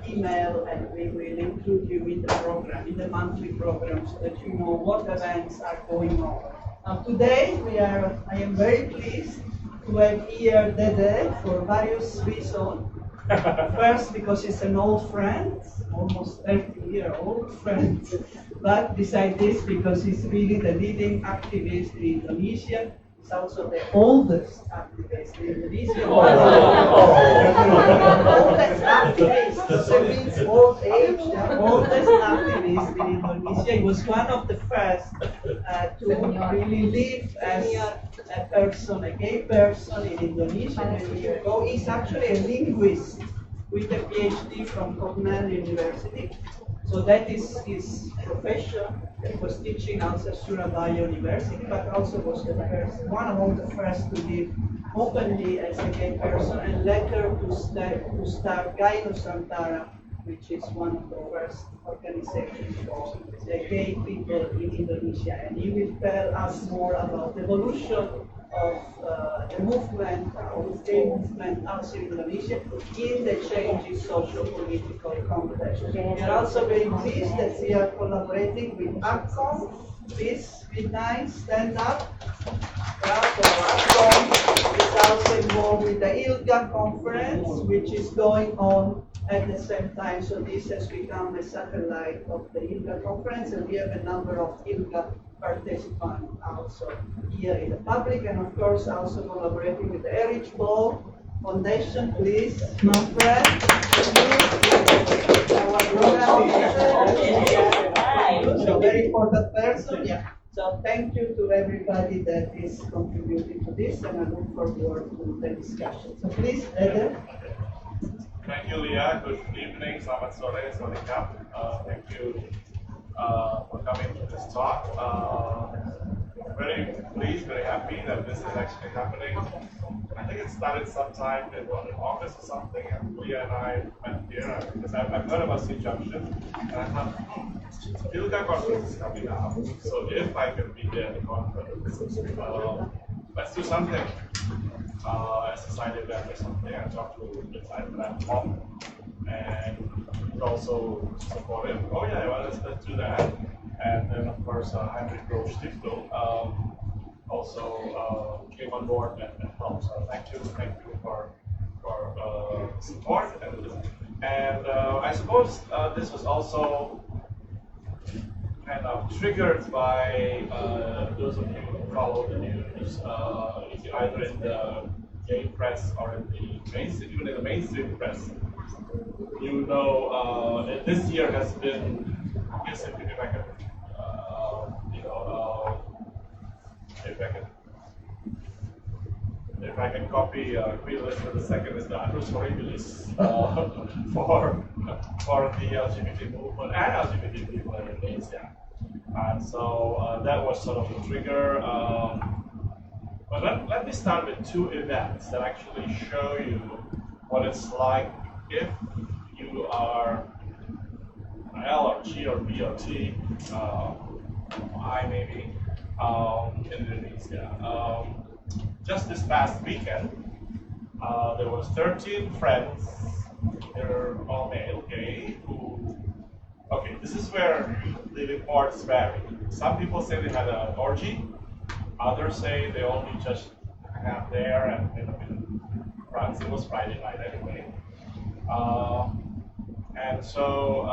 email, and we will include you in the program, in the monthly program, so that you know what events are going on. Today, I am very pleased to have here Dede for various reasons. First, because he's an old friend, almost 30-year-old friend. But besides this, because he's really the leading activist in Indonesia. He's also the oldest activist in Indonesia. Oldest activist, so that means old age, the oldest activist in Indonesia. He was one of the first to really live as a person, a gay person in Indonesia many years ago. He's actually a linguist with a PhD from Cornell University. So that is his profession. He was teaching also at Surabaya University, but also was the first, one among the first to live openly as a gay person, and later to start Gay Nusantara, which is one of the first organizations for the gay people in Indonesia. And he will tell us more about the evolution of the movement, of the gay movement also in Indonesia, in the changing social-political context. We are also very pleased that we are collaborating with ACOM. Please be nice, stand up. ACOM is also involved with the ILGA conference, which is going on at the same time. So this has become a satellite of the ILGA conference, and we have a number of ILGA participants also here in the public, and of course also collaborating with the Heinrich Böll Foundation. Please, my friend, our program is a very important person. Yeah. So thank you to everybody that is contributing to this, and I look forward to the discussion. So please, Dede. Thank you, Leah. Good evening. Selamat sore. Thank you for coming to this talk. Very pleased, very happy that this is actually happening. I think it started sometime in August or something, and Leah and I met here because I've heard about SEAJunction, and I thought, ILGA conference is coming up, so if I can be there at the conference, let's do something. As a side event or something. I talked to the side platform and also support him. Oh yeah, well, let's do that. And then of course Heinrich Stiftung also came on board and helped. So thank you for support. And I suppose this was also kind of triggered by those of you who follow the news, either in the gay press or in the mainstream, even in the mainstream press. You know, this year has been, I guess if I can, if I can copy Queen Elizabeth II as the annus horribilis for the LGBT movement and LGBT people in Indonesia. And so that was sort of the trigger. But let me start with two events that actually show you what it's like if you are L or G or B or T, I maybe, in Indonesia. Just this past weekend, there was 13 friends, they're all male, gay, who, okay, this is where the reports vary. Some people say they had an orgy, others say they only just hang out there and in France. It was Friday night anyway. And so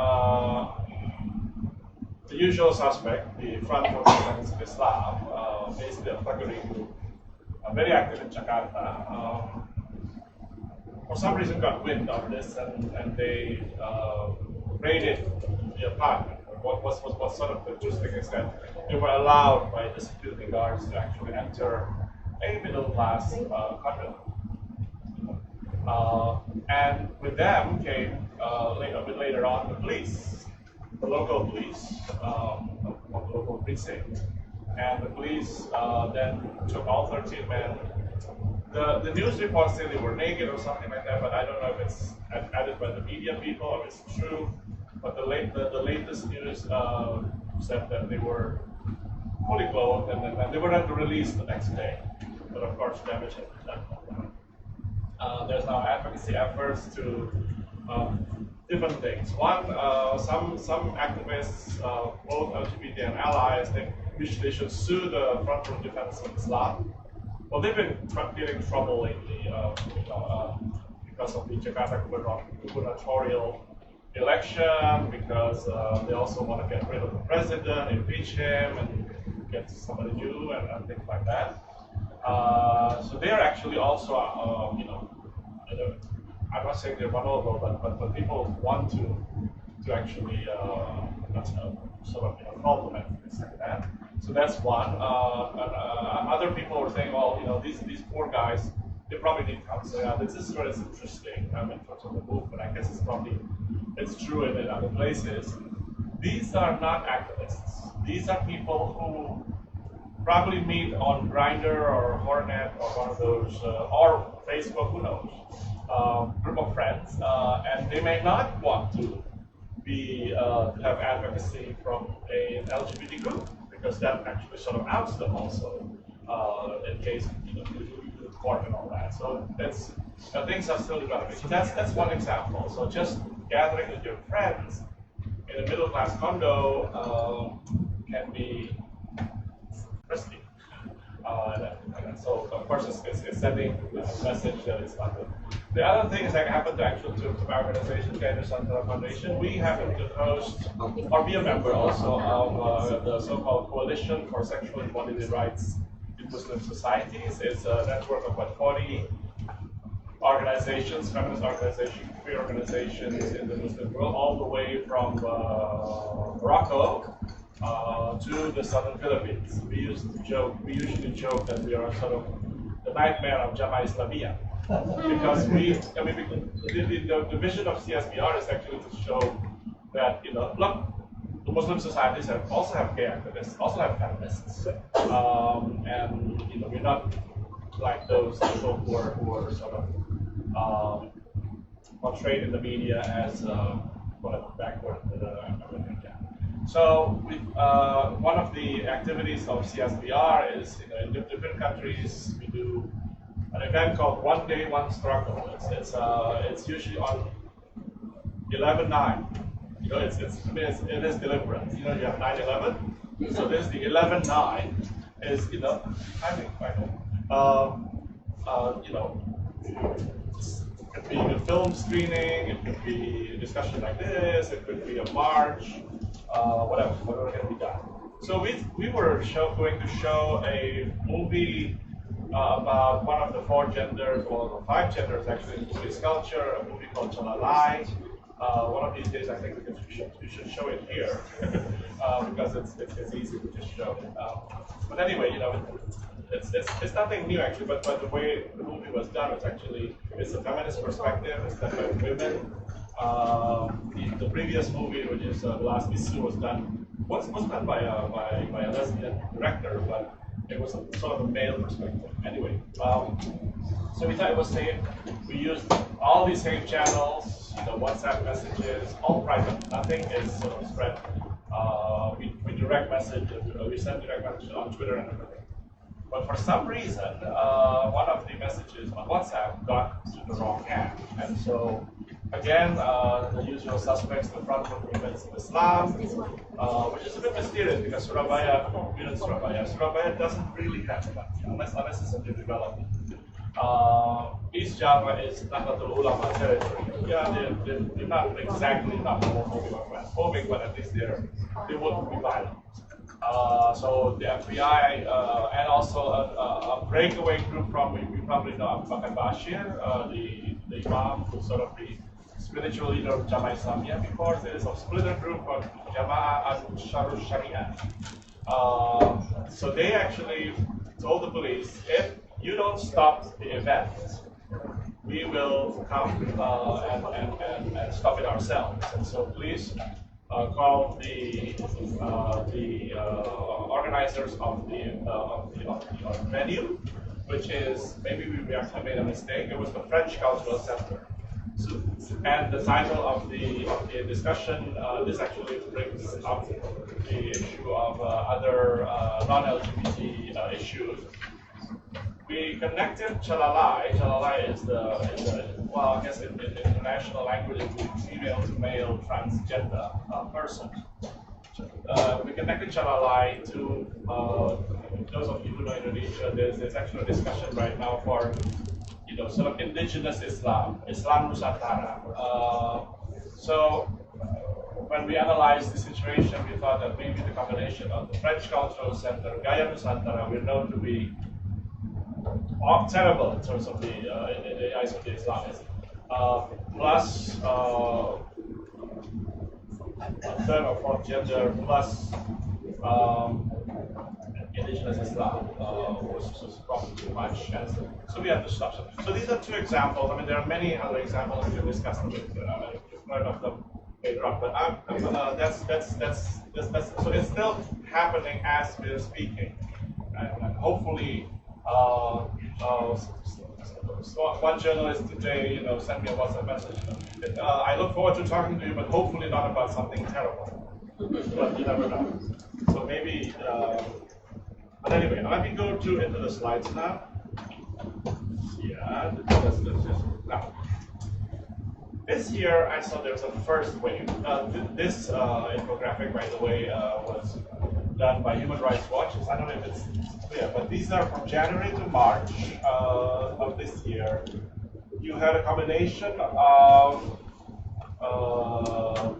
the usual suspect, the Front for the Defense of Islam, basically a thuggery group, very active in Jakarta, for some reason got wind of this and they raided the apartment. What's sort of the interesting is that they were allowed by the security guards to actually enter a middle-class condo. And with them came, a bit later on, the police, the local police, of the local precinct. And the police then took all 13 men. The news reports say they were naked or something like that, but I don't know if it's added by the media people or if it's true. But the latest news said that they were fully clothed and they were then released the next day. But of course, damage had been done. There's now advocacy efforts to different things. One, some activists, both LGBT and allies, think they should sue the Front Row Defense of Islam. Well, they've been getting trouble lately, because of the Jakarta gubernatorial election, because they also want to get rid of the president, impeach him, and get somebody new, and things like that. So they are actually also, I'm not saying they're vulnerable, but people want to actually sort of compliment things like that. So that's one. Other people were saying, well, these poor guys, they probably need counsel. Yeah, this is what is interesting in terms of the movement. I guess it's true in other places. These are not activists. These are people who probably meet on Grindr or Hornet or one of those, or Facebook, who knows, group of friends, and they may not want to have advocacy from an LGBT group, because that actually sort of outs them also, in case you go to court and all that. So things are still developing. So that's one example. So just gathering with your friends in a middle class condo can be risky. So of course it's sending a message that it's not good. The other thing is I happen to actually to my organization, Gay Rights Foundation, we happen to host or be a member also of the so-called Coalition for Sexual and Bodily Rights in Muslim Societies. It's a network of about 40 organizations, feminist organizations, queer organizations in the Muslim world, all the way from Morocco to the southern Philippines. We usually joke that we are sort of the nightmare of Jamaah Islamiyah, because the vision of CSBR is actually to show that look, the Muslim societies also have gay activists, also have feminists, and we're not like those people who are sort of portrayed in the media as backward. So one of the activities of CSBR is in different countries we do an event called One Day, One Struggle. It's usually on 11/9. It is deliberate. You have 9/11. So there's the 11/9 is timing final. It could be a film screening, it could be a discussion like this, it could be a march, whatever can be done. So we were going to show a movie about one of the 4 genders, or 5 genders actually, in Buddhist culture, a movie called Criminalise. One of these days, I think we should show it here because it's easy to just show. But anyway, it's nothing new actually. But the way the movie was done is actually it's a feminist perspective. It's done by women. The previous movie, which is The Last Issue, was done by a lesbian director, but it was sort of a male perspective. Anyway, so we thought it was safe. We used all these safe channels, WhatsApp messages, all private. Nothing is sort of spread. We direct message. We send direct messages on Twitter and everything. But for some reason, one of the messages on WhatsApp got to the wrong hand, and so again, the usual suspects, the Front Row Defense of Islam, which is a bit mysterious because Surabaya doesn't really have that, unless it's a new development. East Java is Nahdlatul Ulama territory. Yeah, they're not exactly not homophobic or transphobic, but at least they wouldn't be violent. So the FBI and also a breakaway group from, we probably know Abu Bakr Bashir, the Imam, who's sort of the spiritual leader of Jamaah Islamiyah before. There is a splitter group called Jamaah Ansarul Sharia. So they actually told the police, if you don't stop the event, we will come and stop it ourselves. And so please call the organizers of the venue, which is, maybe we actually made a mistake. It was the French Cultural Center. So, and the title of the discussion, this actually brings up the issue of other non-LGBT issues. we connected Chalalai. Chalalai is well, I guess in international language, it would be female to male transgender person. We connected Chalalai to those of you who know Indonesia. There's actually a discussion right now for sort of indigenous Islam, Islam Nusantara. So when we analyzed the situation, we thought that maybe the combination of the French Cultural Center, Gaya Nusantara, we're known to be terrible in terms of in the eyes of the Islamists, plus a third or fourth gender, plus indigenous Islam was probably too much, and so we had to stop. So these are two examples. I mean, there are many other examples we can discuss them. You've heard of them later on, but so it's still happening as we're speaking, and hopefully. One journalist today, sent me a WhatsApp message. I look forward to talking to you, but hopefully not about something terrible. But you never know. So maybe. But anyway, let me go into the slides now. Yeah, now. This year, I saw there was a first wave. This infographic, by the way, was done by Human Rights Watch. I don't know if it's clear, but these are from January to March of this year. You had a combination of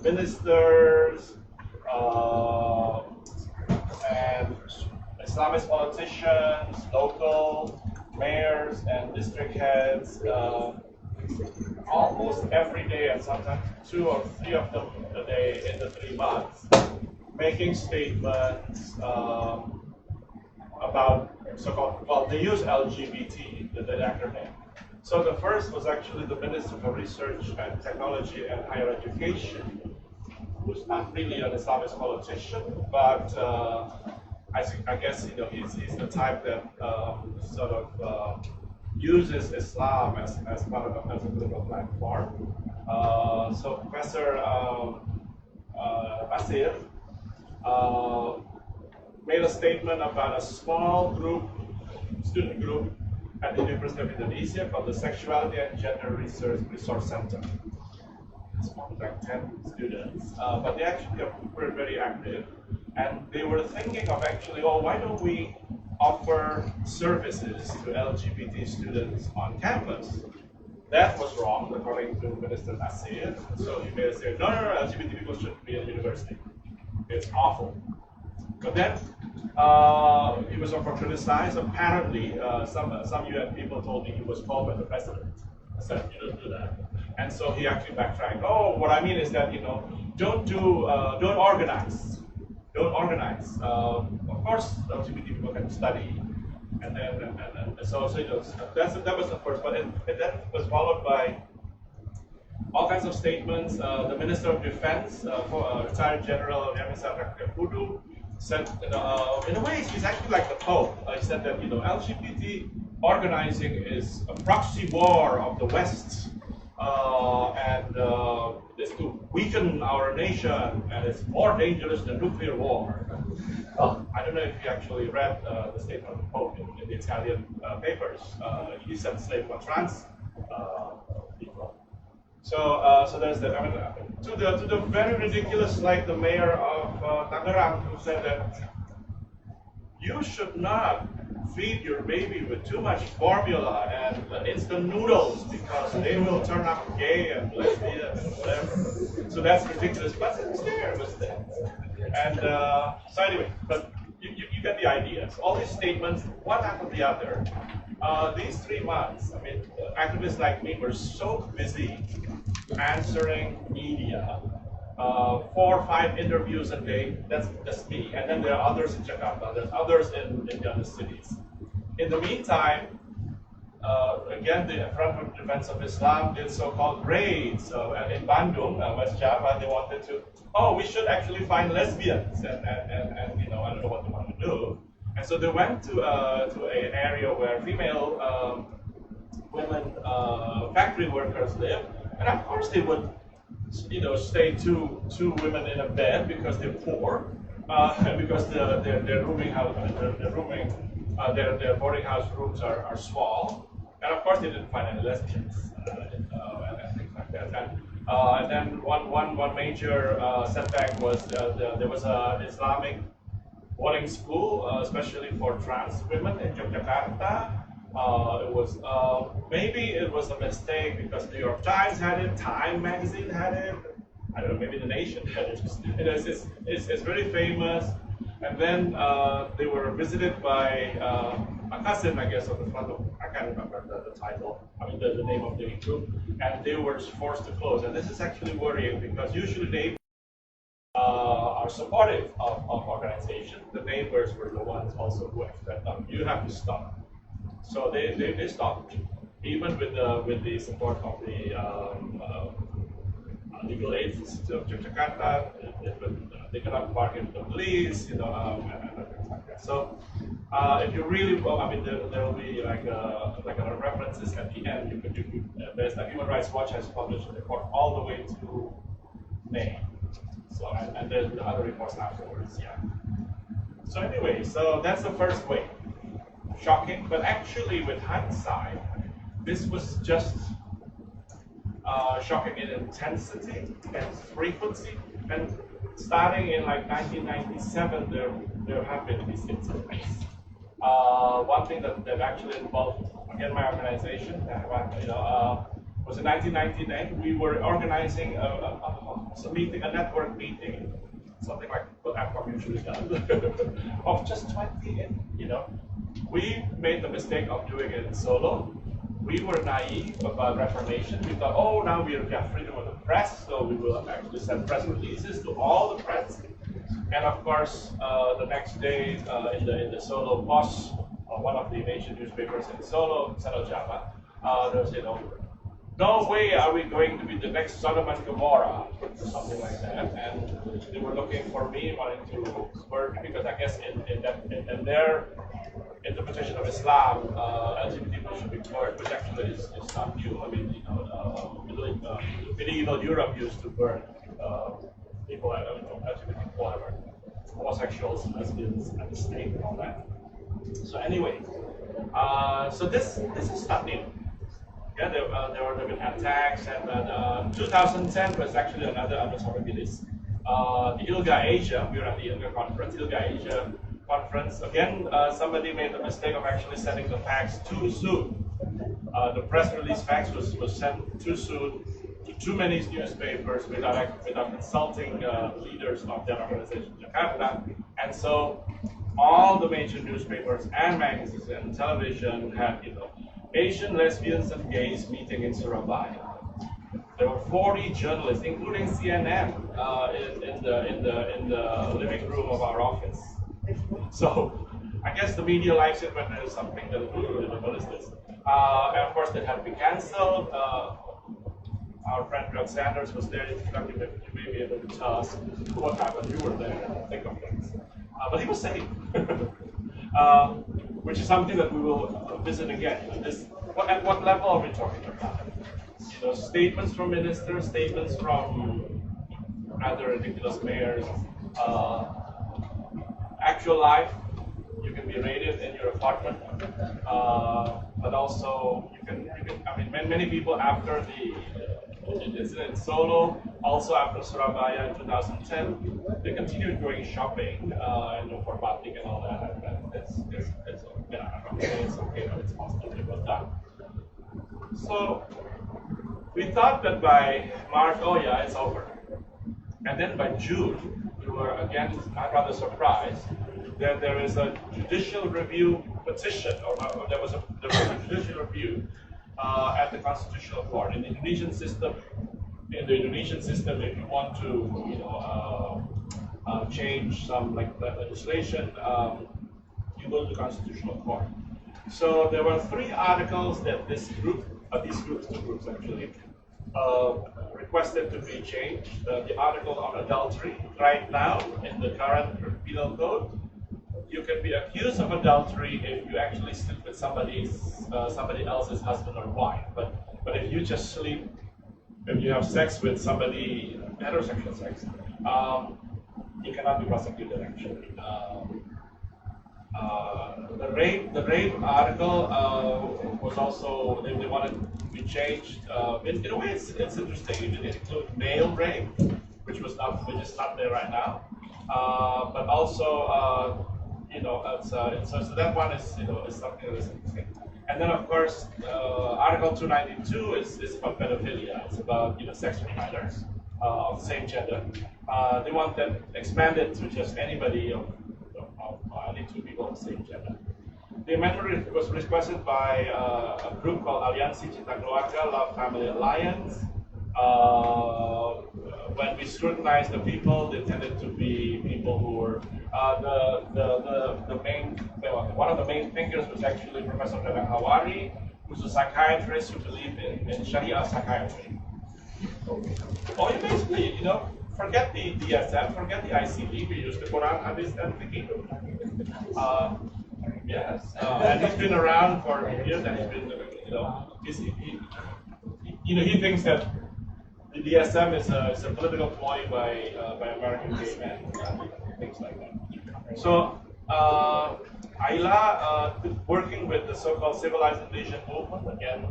ministers and Islamist politicians, local mayors and district heads, almost every day, and sometimes 2 or 3 of them a day in the 3 months, making statements about so-called, well, they use LGBT, the acronym. So the first was actually the Minister for Research and Technology and Higher Education, who's not really an Islamist politician, but I guess he's the type that sort of uses Islam as part of as a political platform. So Professor Basir made a statement about a small group, student group at the University of Indonesia called the Sexuality and Gender Resource Center. It's like 10 students, but they actually were very active, and they were thinking of actually, oh, why don't we offer services to LGBT students on campus? That was wrong, according to Minister Nasir. So he made us say, no, LGBT people shouldn't be in university. It's awful. But then he was often criticized. Apparently, some UN people told me he was called by the president. I said, you don't do that. And so he actually backtracked. Oh, what I mean is that don't organize. Don't organize. Of course, LGBT people can study, and then so that was the first. But it then was followed by all kinds of statements. The Minister of Defense, retired General Yamisa Rakyakudu, said, in a way, he's actually like the Pope. He said that LGBT organizing is a proxy war of the West, and it's to weaken our nation, and it's more dangerous than nuclear war. I don't know if you actually read the statement of the Pope in the Italian papers. He said slave for trans people. So there's that. I mean, to the very ridiculous, like the mayor of Tangerang, who said that you should not feed your baby with too much formula and instant noodles because they will turn out gay and lesbian and whatever. So that's ridiculous, but it was there. And so anyway, but you get the idea. So all these statements, one after the other. These 3 months, I mean, activists like me were so busy answering media. 4 or 5 interviews a day, that's me. And then there are others in Jakarta, there's others in the other cities. In the meantime, again, the Front for Defense of Islam did so-called raids in Bandung, West Java. They wanted to, we should actually find lesbians, and I don't know what they want to do. And so they went to an area where female women factory workers live, and of course they would stay two women in a bed because they're poor, and because they're rooming their boarding house rooms are small, and of course they didn't find any lesbians and things like that. And then one major setback was there was an Islamic boarding school, especially for trans women in Yogyakarta. It was maybe it was a mistake because New York Times had it, Time magazine had it. I don't know, maybe The Nation had it. It's very famous. And then they were visited by a cousin, I guess, of the front of, I can't remember the title, I mean the name of the group, and they were forced to close. And this is actually worrying because usually they are supportive of organization. The neighbors were the ones also who have said, no, you have to stop. So they stopped, even with the support of the legal agencies of Jakarta. They cannot bargain with the police, and things like that. So if you really, well, I mean, there will be like a references at the end. There's the Human Rights Watch has published a report all the way to May. So and there's the other reports afterwards. Yeah. So anyway, so that's the first wave. Shocking, but actually, with hindsight, this was just shocking in intensity and frequency. And starting in like 1997, there have been these incidents. One thing that actually involved again my organization, was in 1999. We were organizing a meeting, a network meeting, something like what APCOM usually does, of just 20. We made the mistake of doing it solo. We were naive about Reformation. We thought, oh, now we have freedom of the press, so we will actually send press releases to all the press. And of course, the next day in the Solo Post, one of the major newspapers in Solo, Java, there was, no way are we going to be the next Sodom and Gomorrah, or something like that. And they were looking for me, wanting to burn, because I guess in their interpretation of Islam, LGBT people should be burned, which actually is not new. I mean, medieval Europe used to burn people, LGBT, whatever, homosexuals, lesbians, at the stake and all that. So anyway, so this is not new. Yeah, there were attacks, and 2010 was actually another release. The ILGA Asia, we were at the ILGA conference, conference. Again, somebody made the mistake of actually sending the fax too soon. The press release fax was sent too soon to too many newspapers without consulting leaders of that organization in Jakarta. And so all the major newspapers and magazines and television had, Asian lesbians and gays meeting in Surabaya. There were 40 journalists, including CNN, in the living room of our office. So I guess the media likes it when there's something that what is this? And of course, that had been cancelled. Our friend Greg Sanders was there. You may be able to tell us what happened. You were there and think of things. But he was safe, which is something that we will visit again. At what level are we talking about? Statements from ministers, statements from rather ridiculous mayors. Actual life, you can be raided in your apartment, but also you can. I mean, many people after the incident in Solo, also after Surabaya in 2010, they continued going shopping, for batik and all that. And it's okay, but it's possible it was done. So we thought that by March, it's over, and then by June, we were again rather surprised that there is a judicial review petition, or there was a judicial review at the Constitutional Court in the Indonesian system. In the Indonesian system, if you want to, change some legislation, you go to the Constitutional Court. So there were 3 articles that two groups actually, requested to be changed. The article on adultery. Right now, in the current penal code, you can be accused of adultery if you actually sleep with somebody else's husband or wife. But if you just sleep, if you have sex with somebody, heterosexual sex, you cannot be prosecuted actually. The rape article was also they wanted to be changed. In a way, it's interesting. It did include male rape, which is not there right now. But also, so that one is is something that is interesting. And then of course, Article 292 is about pedophilia. It's about sex with minors of the same gender. They want that expanded to just anybody of only two people of the same gender. The amendment was requested by a group called Aliansi Cinta Keluarga Love Family Alliance. When we scrutinized the people, they tended to be people who were the main. One of the main thinkers was actually Professor Dede Hawari, who's a psychiatrist who believed in Sharia psychiatry. Or you basically, forget the DSM, forget the ICD. We use the Quran, Hadith, and Fiqh. Yes, and he's been around for years, and he's been, he thinks that the DSM is a political ploy by American gay men, things like that. So, Ayla, working with the so-called civilized Indonesian movement, again,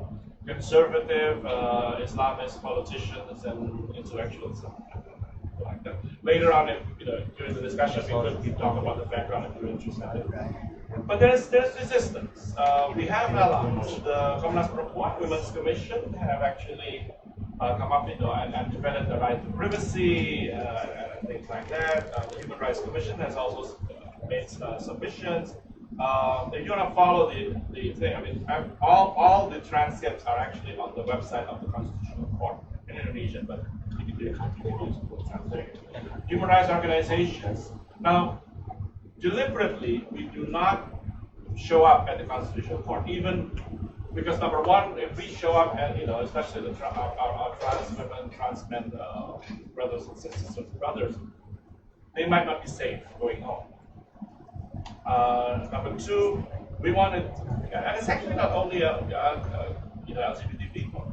conservative Islamist politicians and intellectuals, like that. Later on, during the discussion, we could talk about the background if you're interested. But there's resistance. We have allies. The Komnas Perempuan Women's Commission have actually come up and defended the right to privacy and things like that. The Human Rights Commission has also made submissions. If you want to follow the thing, I mean, all the transcripts are actually on the website of the Constitutional Court in Indonesia, but you can use translate. Human rights organizations. Now, deliberately, we do not show up at the Constitutional Court, even because number one, if we show up at, especially our trans women, trans men, brothers and sisters and brothers, they might not be safe going home. Number two, we wanted, and it's actually not only LGBT people.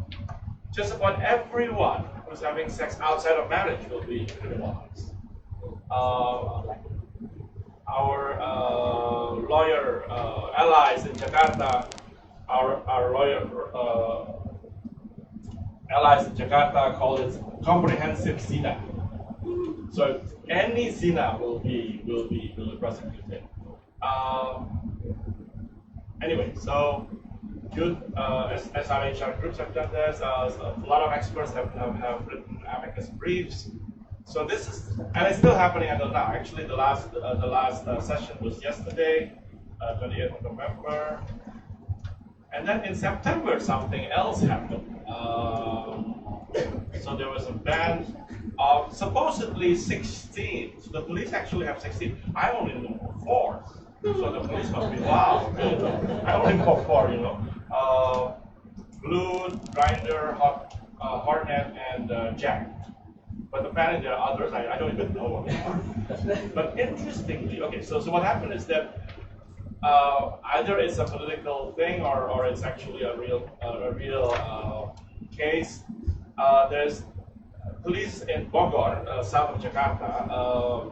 Just about everyone who's having sex outside of marriage will be criminalized. Our lawyer allies in Jakarta, our lawyer allies in Jakarta call it comprehensive zina. So any zina will be prosecuted. Anyway, so good. SRHR groups have done this. A lot of experts have written amicus briefs. So this is, and it's still happening until now. Actually, the last session was yesterday, 28th of November, and then in September something else happened. So there was a ban of supposedly 16. So the police actually have 16. I only know 4. So the police must be wow. I only know 4. Blue, Grinder, Hornet, and Jack. But apparently there are others, I don't even know what they are. But interestingly, okay, so what happened is that either it's a political thing or it's actually a real case. There's police in Bogor, south of Jakarta,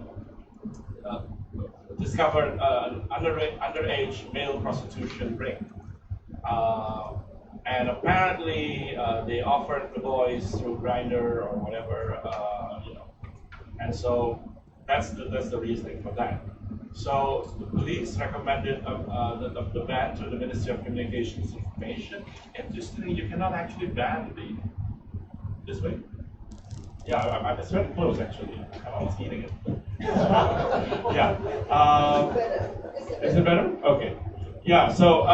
discovered an underage male prostitution ring. And apparently, they offered the boys through Grindr or whatever, and so that's the reasoning for that. So the police recommended the ban to the Ministry of Communications and Information. Interestingly, you cannot actually ban this way. Yeah, it's very close actually. I'm almost eating it. Yeah. Is it better? Okay. Yeah. So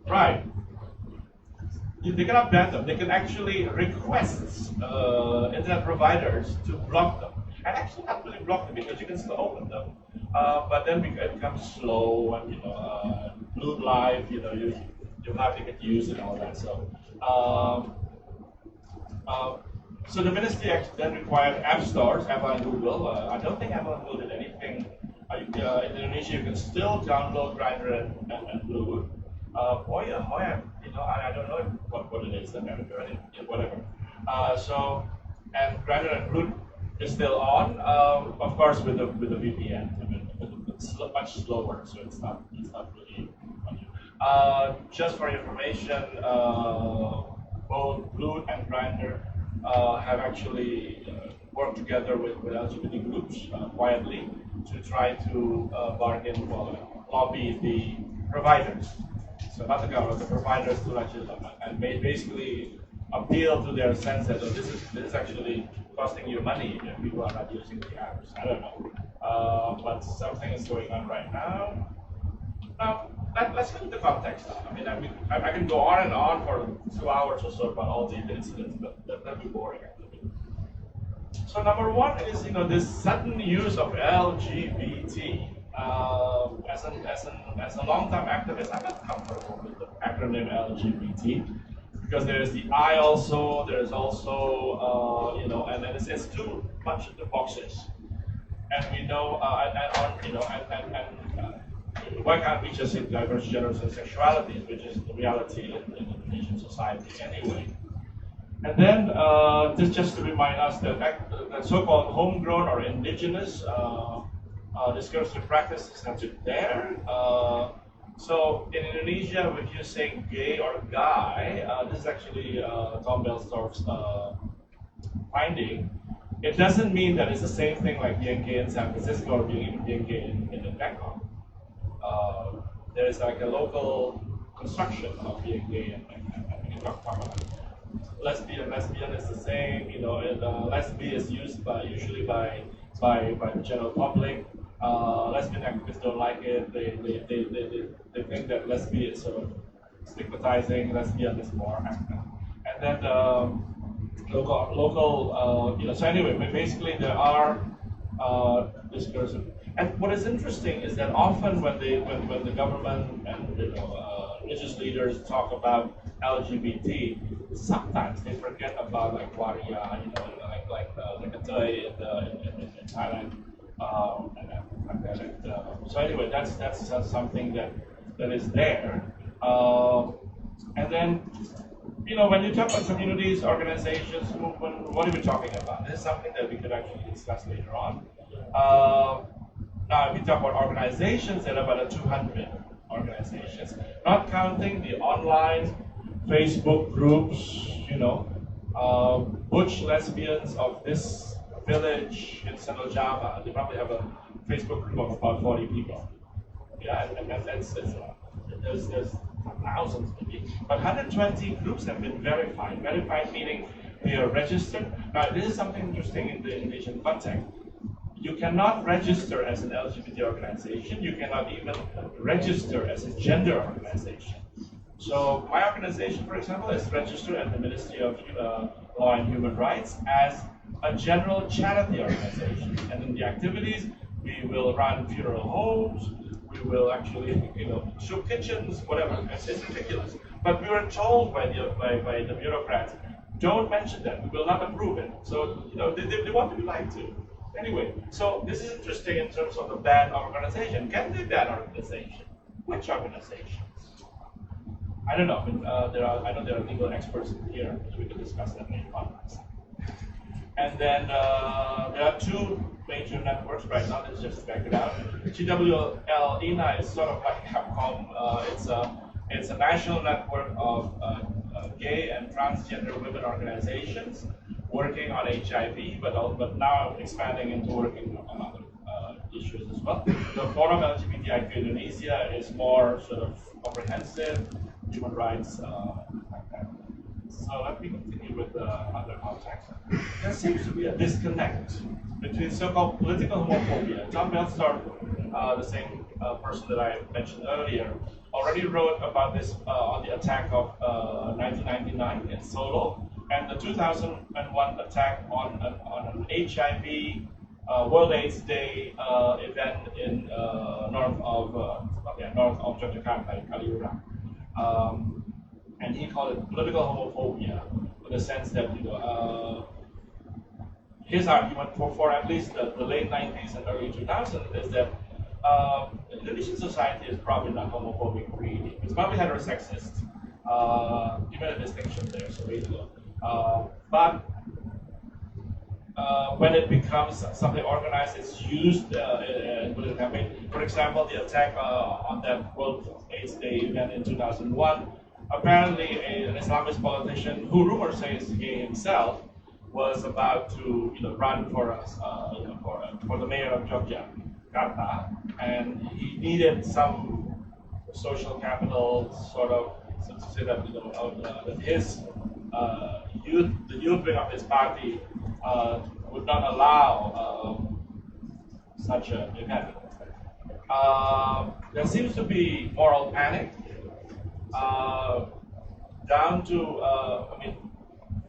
right. They cannot ban them. They can actually request internet providers to block them. And actually not really block them because you can still open them. But then it becomes slow and blue live, you hardly get used and all that. So the ministry then required app stores, Apple and Google. I don't think Apple and Google did anything. In Indonesia, you can still download Grindr and Blue. I don't know what it is, whatever. And Grindr and Blue is still on, of course, with the VPN, with the much slower, so it's not really funny. Just for your information, both Blue and Grindr have actually worked together with LGBT groups quietly to try to bargain for lobby the providers. So not the government, the providers to actually and basically appeal to their sense that this is actually costing you money if people are not using the apps. I don't know, but something is going on right now. Now let's get into context. I mean, I can go on and on for 2 hours or so about all these incidents, but that'd be boring actually. So number one is this sudden use of LGBT. As a long-time activist, I'm not comfortable with the acronym LGBT because there is the I also, there is also and it's too much of the boxes, and we know why can't we just say diverse genders and sexualities, which is the reality in Indonesian society anyway? And then this just to remind us that so-called homegrown or indigenous discursive practices are there. So in Indonesia, if you say gay or guy, this is actually Tom Bellstorff's finding. It doesn't mean that it's the same thing like being gay in San Francisco or being gay in Bangkok. There is like a local construction of being gay, and we can talk about it. Lesbian is the same. Lesbian is used usually by the general public. Lesbian activists don't like it. They think that lesbian is sort of stigmatizing. Lesbian is more active. And then local. So anyway, basically there are discursive. And what is interesting is that often when the government and religious leaders talk about LGBT, sometimes they forget about like waria, like the Katay in Thailand, so anyway, that's something that is there, and then when you talk about communities, organizations, movement, what are we talking about? This is something that we could actually discuss later on. Now, if we talk about organizations, there are about 200 organizations, not counting the online Facebook groups, butch lesbians of this village in Central Java. They probably have a Facebook group of about 40 people. Yeah, and there's thousands maybe. But 120 groups have been verified. Verified meaning they are registered. Now, this is something interesting in the Indonesian context. You cannot register as an LGBT organization. You cannot even register as a gender organization. So my organization, for example, is registered at the Ministry of Law and Human Rights as a general charity organization. And in the activities, we will run funeral homes, we will actually, soup kitchens, whatever. It's ridiculous. But we were told by the bureaucrats, don't mention that. We will not approve it. So they want to be lied to. Anyway, so this is interesting in terms of the banned organization. Can they ban organization? Which organizations? I don't know. I know there are legal experts here, so we can discuss that later on. And then there are two major networks right now. Let's just back it out. GWL-INA is sort of like Capcom. It's a national network of gay and transgender women organizations working on HIV, but now expanding into working on other issues as well. The Forum LGBTI Indonesia is more sort of comprehensive, human rights, like that. So let me continue with the other context. There seems to be a disconnect between so-called political homophobia. Tom Bellstorff, the same person that I mentioned earlier, already wrote about this on the attack of 1999 in Solo, and the 2001 attack on an HIV World AIDS Day event in north of Yogyakarta in Kaliurang. And he called it political homophobia, in the sense that his argument for at least the late 90s and early 2000s is that Indonesian society is probably not homophobic really. It's probably heterosexist. You made a distinction there, so wait a little. But when it becomes something organized, it's used in political campaign. For example, the attack on that World AIDS Day event in 2001. Apparently, an Islamist politician, who rumors say is gay himself, was about to run for for the mayor of Yogyakarta, and he needed some social capital, sort of, so to say that that his the youth wing of his party would not allow such an event. There seems to be moral panic, down to,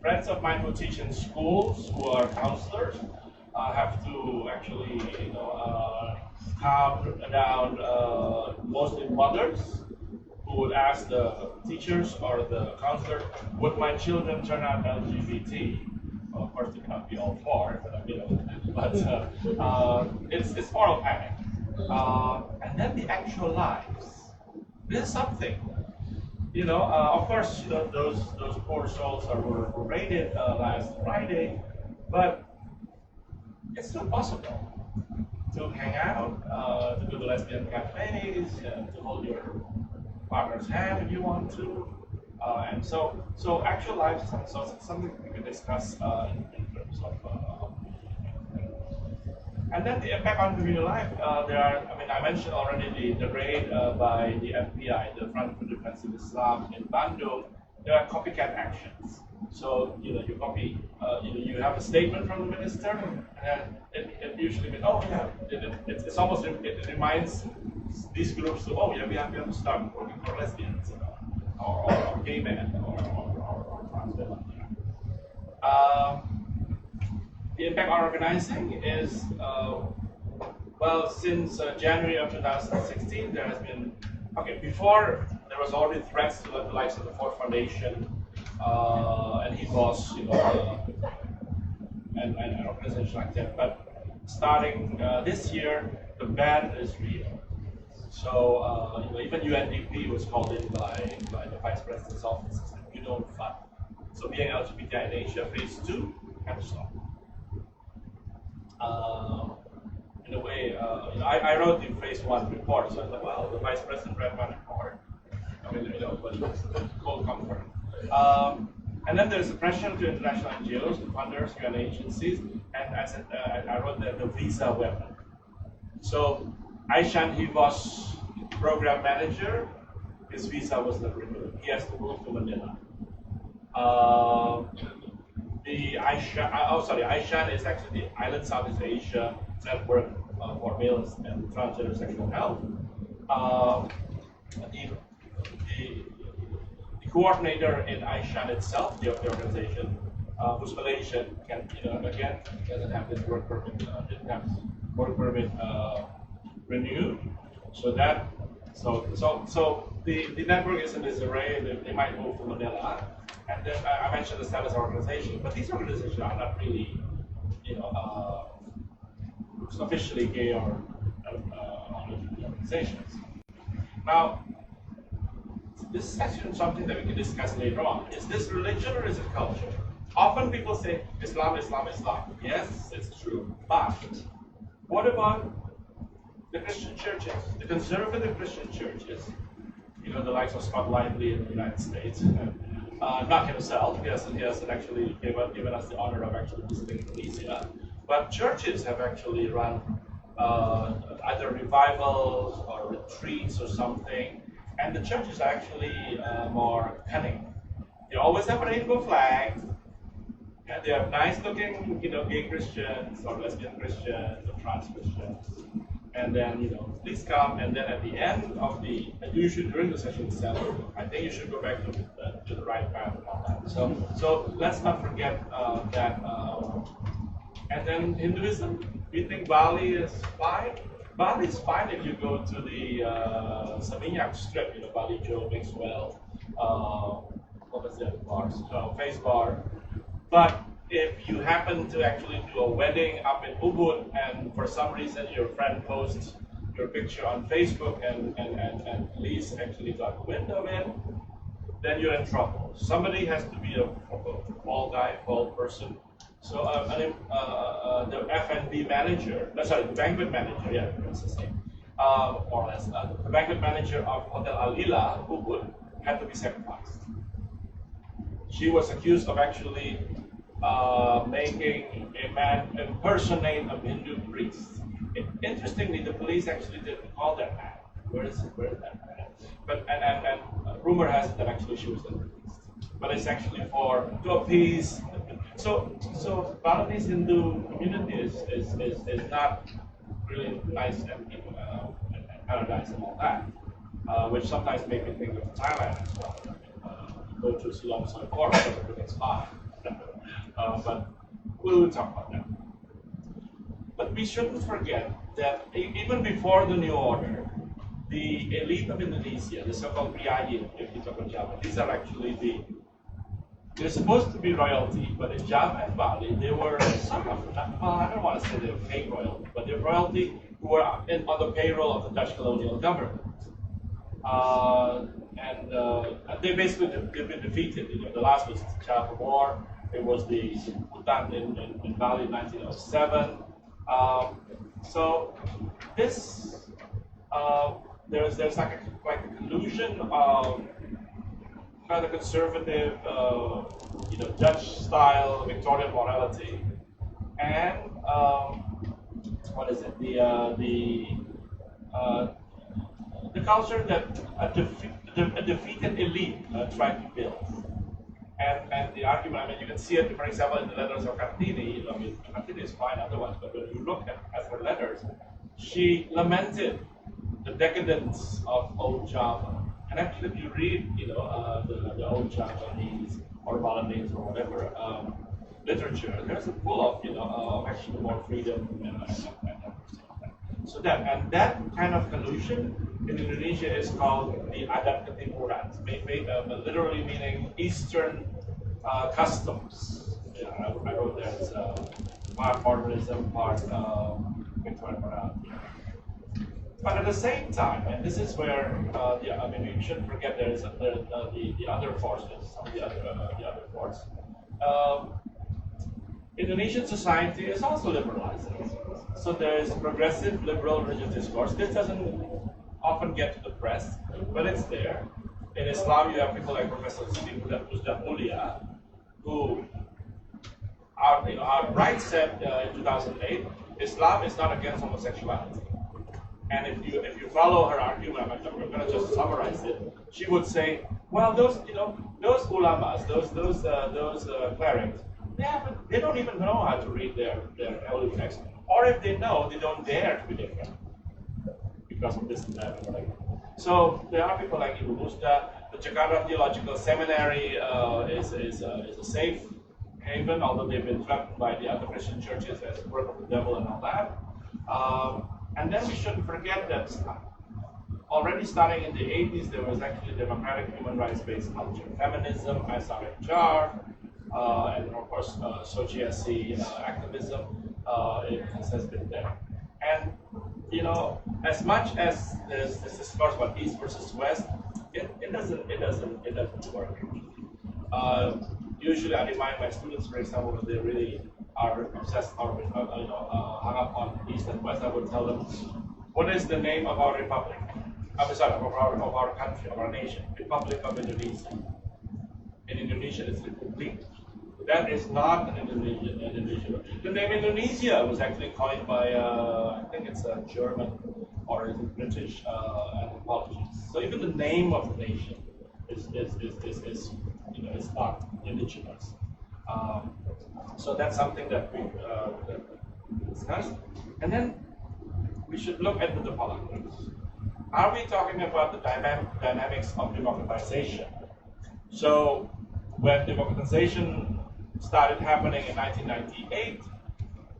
friends of mine who teach in schools, who are counselors, have to actually, calm down mostly mothers who would ask the teachers or the counselor, would my children turn out LGBT? Well, of course, they cannot be all for it, but it's moral panic. And then the actual lives. This is something. Of course, those poor souls were raided last Friday, but it's still possible to hang out, to go to lesbian cafes, to hold your partner's hand if you want to, and so actual lives. So it's something we can discuss in terms of. And then the impact on community life. I mentioned already the raid by the FBI, the Front for Defense of Islam in Bandung. There are copycat actions. So you copy, you have a statement from the minister, and it usually means, oh yeah, it's almost it reminds these groups to, oh yeah, we have to start working for lesbians, or gay men, or trans women. The impact on organizing is, since January of 2016, there has been, before there was already threats to the likes of the Ford Foundation, and he was, and organizations like that. But starting this year, the ban is real. So, even UNDP was called in by the Vice President's office and said, you don't fund. So being LGBTI in Asia, phase 2, had to stop. In a way, I wrote the phase 1 report, so I thought, well, the Vice President read my report. But cold comfort. And then there's the pressure to international NGOs, funders, UN agencies, and as I wrote the visa weapon. So Aishan, he was program manager, his visa was not renewed. He has to move to Manila. Aishan is actually the Island Southeast Asia Network for Males and Transgender Sexual Health. The coordinator in Aishan itself, the organization, who's Malaysian, again doesn't have this work permit, didn't have work permit renewed. So the network is in disarray. They might move to Manila. And then I mentioned the status organization, but these organizations are not really, officially gay or organizations. Now, this is actually something that we can discuss later on. Is this religion or is it culture? Often people say Islam, Islam, Islam. Yes, it's true. But what about the Christian churches, the conservative Christian churches? The likes of Scott Lively in the United States. Not himself, he hasn't actually given us the honor of actually visiting Indonesia. But churches have actually run either revivals or retreats or something, and the churches are actually more cunning. They always have a rainbow flag, and they have nice-looking, gay Christians or lesbian Christians or trans Christians. And then, please come. And then at the end of during the session itself, I think you should go back to the right path and all that. So let's not forget that. And then Hinduism, we think Bali is fine. Bali is fine if you go to the Seminyak Strip, Bali Joe, Maxwell, what was that, bars? Face Bar. But if you happen to actually do a wedding up in Ubud and for some reason your friend posts your picture on Facebook and police actually got wind of it, then you're in trouble. Somebody has to be a fall guy, fall person, So the F&B manager, sorry, the banquet manager, yeah, that's his name, more or less, the banquet manager of Hotel Alila, Ubud, had to be sacrificed. She was accused of actually making a man impersonate a Hindu priest. Interestingly, the police actually didn't call that man. Where is that man? But and rumor has it that actually she was the priest. But it's actually to appease. So Balinese Hindu community is not really nice and paradise and all that, which sometimes make me think of Thailand as well. Go to Siloam Soy Forest, everything's fine. But we'll talk about that. But we shouldn't forget that even before the new order, the elite of Indonesia, the so-called PII, if you talk about Java, these are actually they're supposed to be royalty, but in Java and Bali, they were sort of, well, I don't want to say they're fake royalty, but they're royalty who were on the payroll of the Dutch colonial government. They basically they've been defeated. The last was the Java War. It was the Hutan in Bali in 1907. So this there's like a collusion of kind of conservative, Dutch-style Victorian morality, and what is it? The culture that a defeated elite tried to build. And the argument, I mean, you can see it, for example, in the letters of Kartini. I mean, Kartini is fine otherwise, but when you look at her letters, she lamented the decadence of old Java. And actually, if you read, the old Javanese or Balinese or whatever literature, there's a full of, actually more freedom and everything like that. So that kind of collusion in Indonesia is called the adat ketimuran, literally meaning Eastern customs. Yeah, I wrote that as part modernism, part Victorian morality. But at the same time, and this is where we shouldn't forget there's the other forces, some of the other forces. Indonesian society is also liberalizing. So there is progressive liberal religious discourse. This doesn't often get to the press, but it's there. In Islam, you have people like Professor Stiftung Mulia, who outright said in 2008, Islam is not against homosexuality. And if you follow her argument, we're going to just summarize it. She would say, well, those ulamas, those clerics, they don't even know how to read their holy text, or if they know, they don't dare to be different because of this and that. So there are people like Ibu Musda. The Jakarta Theological Seminary is a safe haven, although they've been threatened by the other Christian churches as work of the devil and all that. And then we shouldn't forget that already starting in the 80s, there was actually democratic human rights-based culture. Feminism, SRHR, and of course, SOGSC activism, it has been there. And, as much as there's this discourse about East versus West, it doesn't work. Usually I remind my students, for example, when they really are obsessed or hung up on East and West, I would tell them, what is the name of our republic? Of our country, of our nation, Republic of Indonesia. In Indonesia, it's Republik. That is not an Indonesian. The name Indonesia was actually coined by, I think it's a German or it's a British anthropologist. So even the name of the nation is not indigenous. So that's something that we discussed. And then we should look at the politics. Are we talking about the dynamics of democratization? So when democratization started happening in 1998,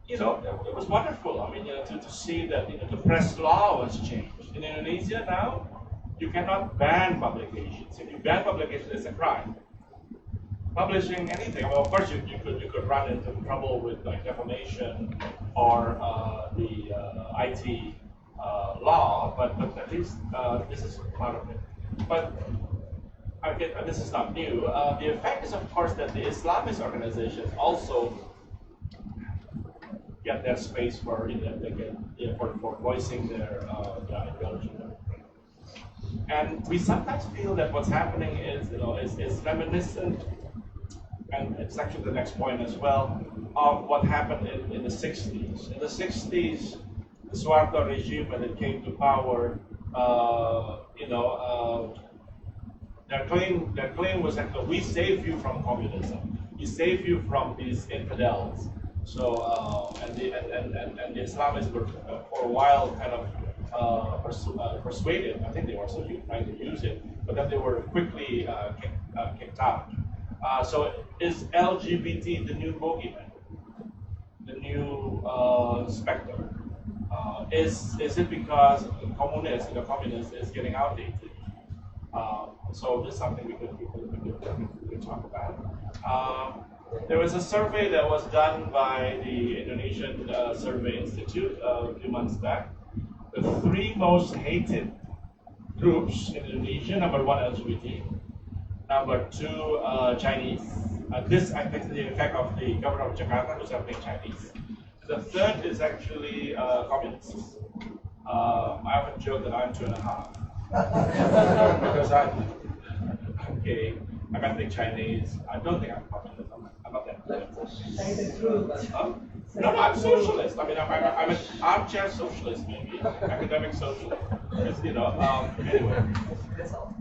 it was wonderful. I mean, to see that the press law was changed. In Indonesia now, you cannot ban publications. If you ban publications, it's a crime. Publishing anything, well, of course you could run into trouble with like defamation or the IT law, but at least this is part of it. But this is not new. The effect is, of course, that the Islamist organizations also get their space for for voicing their ideology. And we sometimes feel that what's happening is reminiscent, and it's actually the next point as well, of what happened in the 60s. In the 60s, the Suharto regime, when it came to power, their claim was that we saved you from communism, we saved you from these infidels. So and the Islamists were for a while kind of persuaded. I think they were also trying to use it, but then they were quickly kicked out. So is LGBT the new bogeyman, the new specter? Is it because the communist is getting outdated? So this is something we could talk about. There was a survey that was done by the Indonesian Survey Institute a few months back. The three most hated groups in Indonesia: number one, LGBT; number two, Chinese. This, I think, is the effect of the governor of Jakarta, who's having Chinese. The third is actually communists. I often joke that I'm 2.5 because I'm gay. I'm ethnic Chinese. I don't think I'm communist. I'm not that. Say the truth. No, I'm socialist. I mean, I'm an armchair socialist, maybe academic socialist. Anyway. That's all.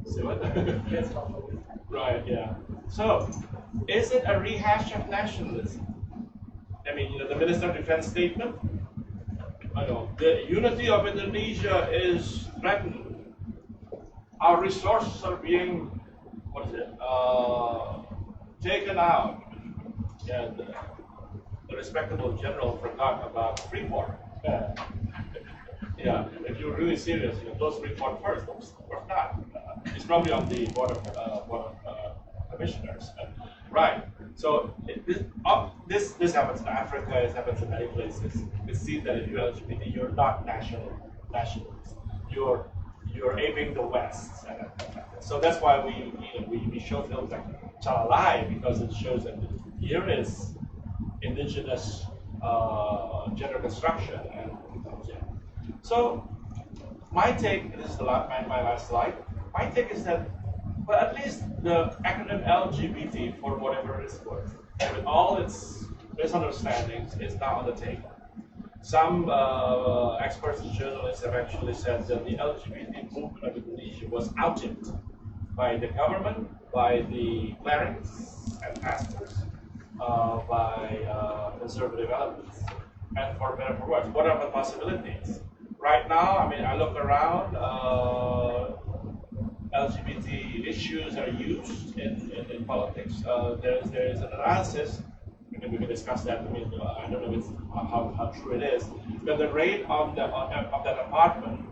See what? That's all. Right. Yeah. So, is it a rehash of nationalism? I mean, the Minister of Defense statement. I know the unity of Indonesia is threatened. Our resources are being taken out. Yeah, the respectable general forgot about Freeport. Yeah, if you're really serious, close Freeport first. Of course not. It's probably on the board of commissioners. Right. So this happens in Africa. It happens in many places. We see that if you're LGBT, you're not nationalist. You're aping the West. So that's why we show films like Chalalai, because it shows that here is indigenous gender construction. And so my take, this is my last slide. My take is that, well, at least the acronym LGBT, for whatever it's worth, with all its misunderstandings, is now on the table. Some experts and journalists have actually said that the LGBT movement of Indonesia was outed by the government, by the clerics and pastors, by conservative elements. And for better or for worse, what are the possibilities? Right now, I mean, I look around, LGBT issues are used in politics. There is an analysis, and we can discuss that. I mean, I don't know how true it is, but the rate of that apartment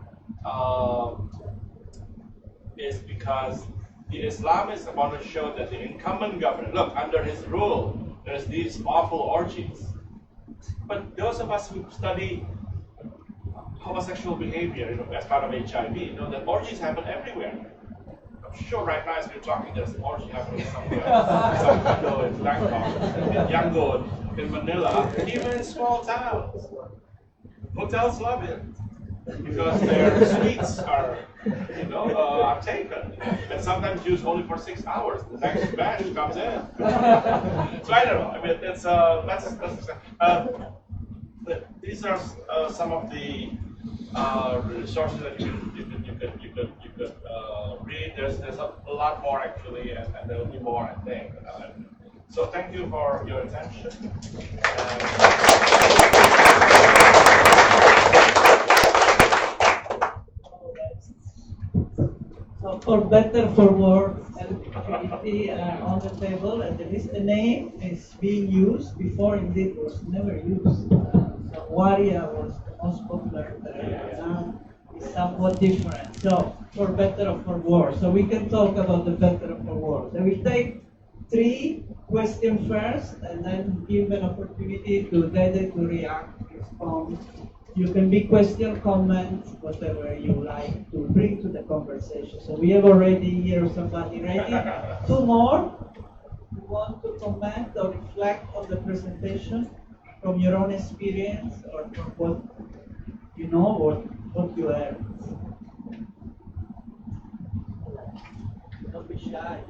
is because the Islamists want to show that the incumbent governor, look, under his rule, there's these awful orgies. But those of us who study homosexual behavior, as part of HIV, know that orgies happen everywhere. I'm sure right now as we're talking, there's an orgy happening somewhere. Some condo in Bangkok, in Yangon, in Manila, even in small towns. Hotels love it because their suites are taken, and sometimes used only for 6 hours. The next batch comes in. So I don't know. I mean, it's these are some of the resources that you could read. There's a lot more actually, and there will be more, I think. So thank you for your attention. So for better, for worse, LGBT on the table, and there is a name is being used before indeed was never used. So Waria was the most popular term. Now it's somewhat different. So for better or for worse. So we can talk about the better or for worse. So we take 3 questions first, and then give an opportunity to Dede to react, respond. You can be question, comment, whatever you like to bring to the conversation. So we have already here somebody ready. 2 more. You want to comment or reflect on the presentation? from your own experience or from what you know or what you learned? Don't be shy.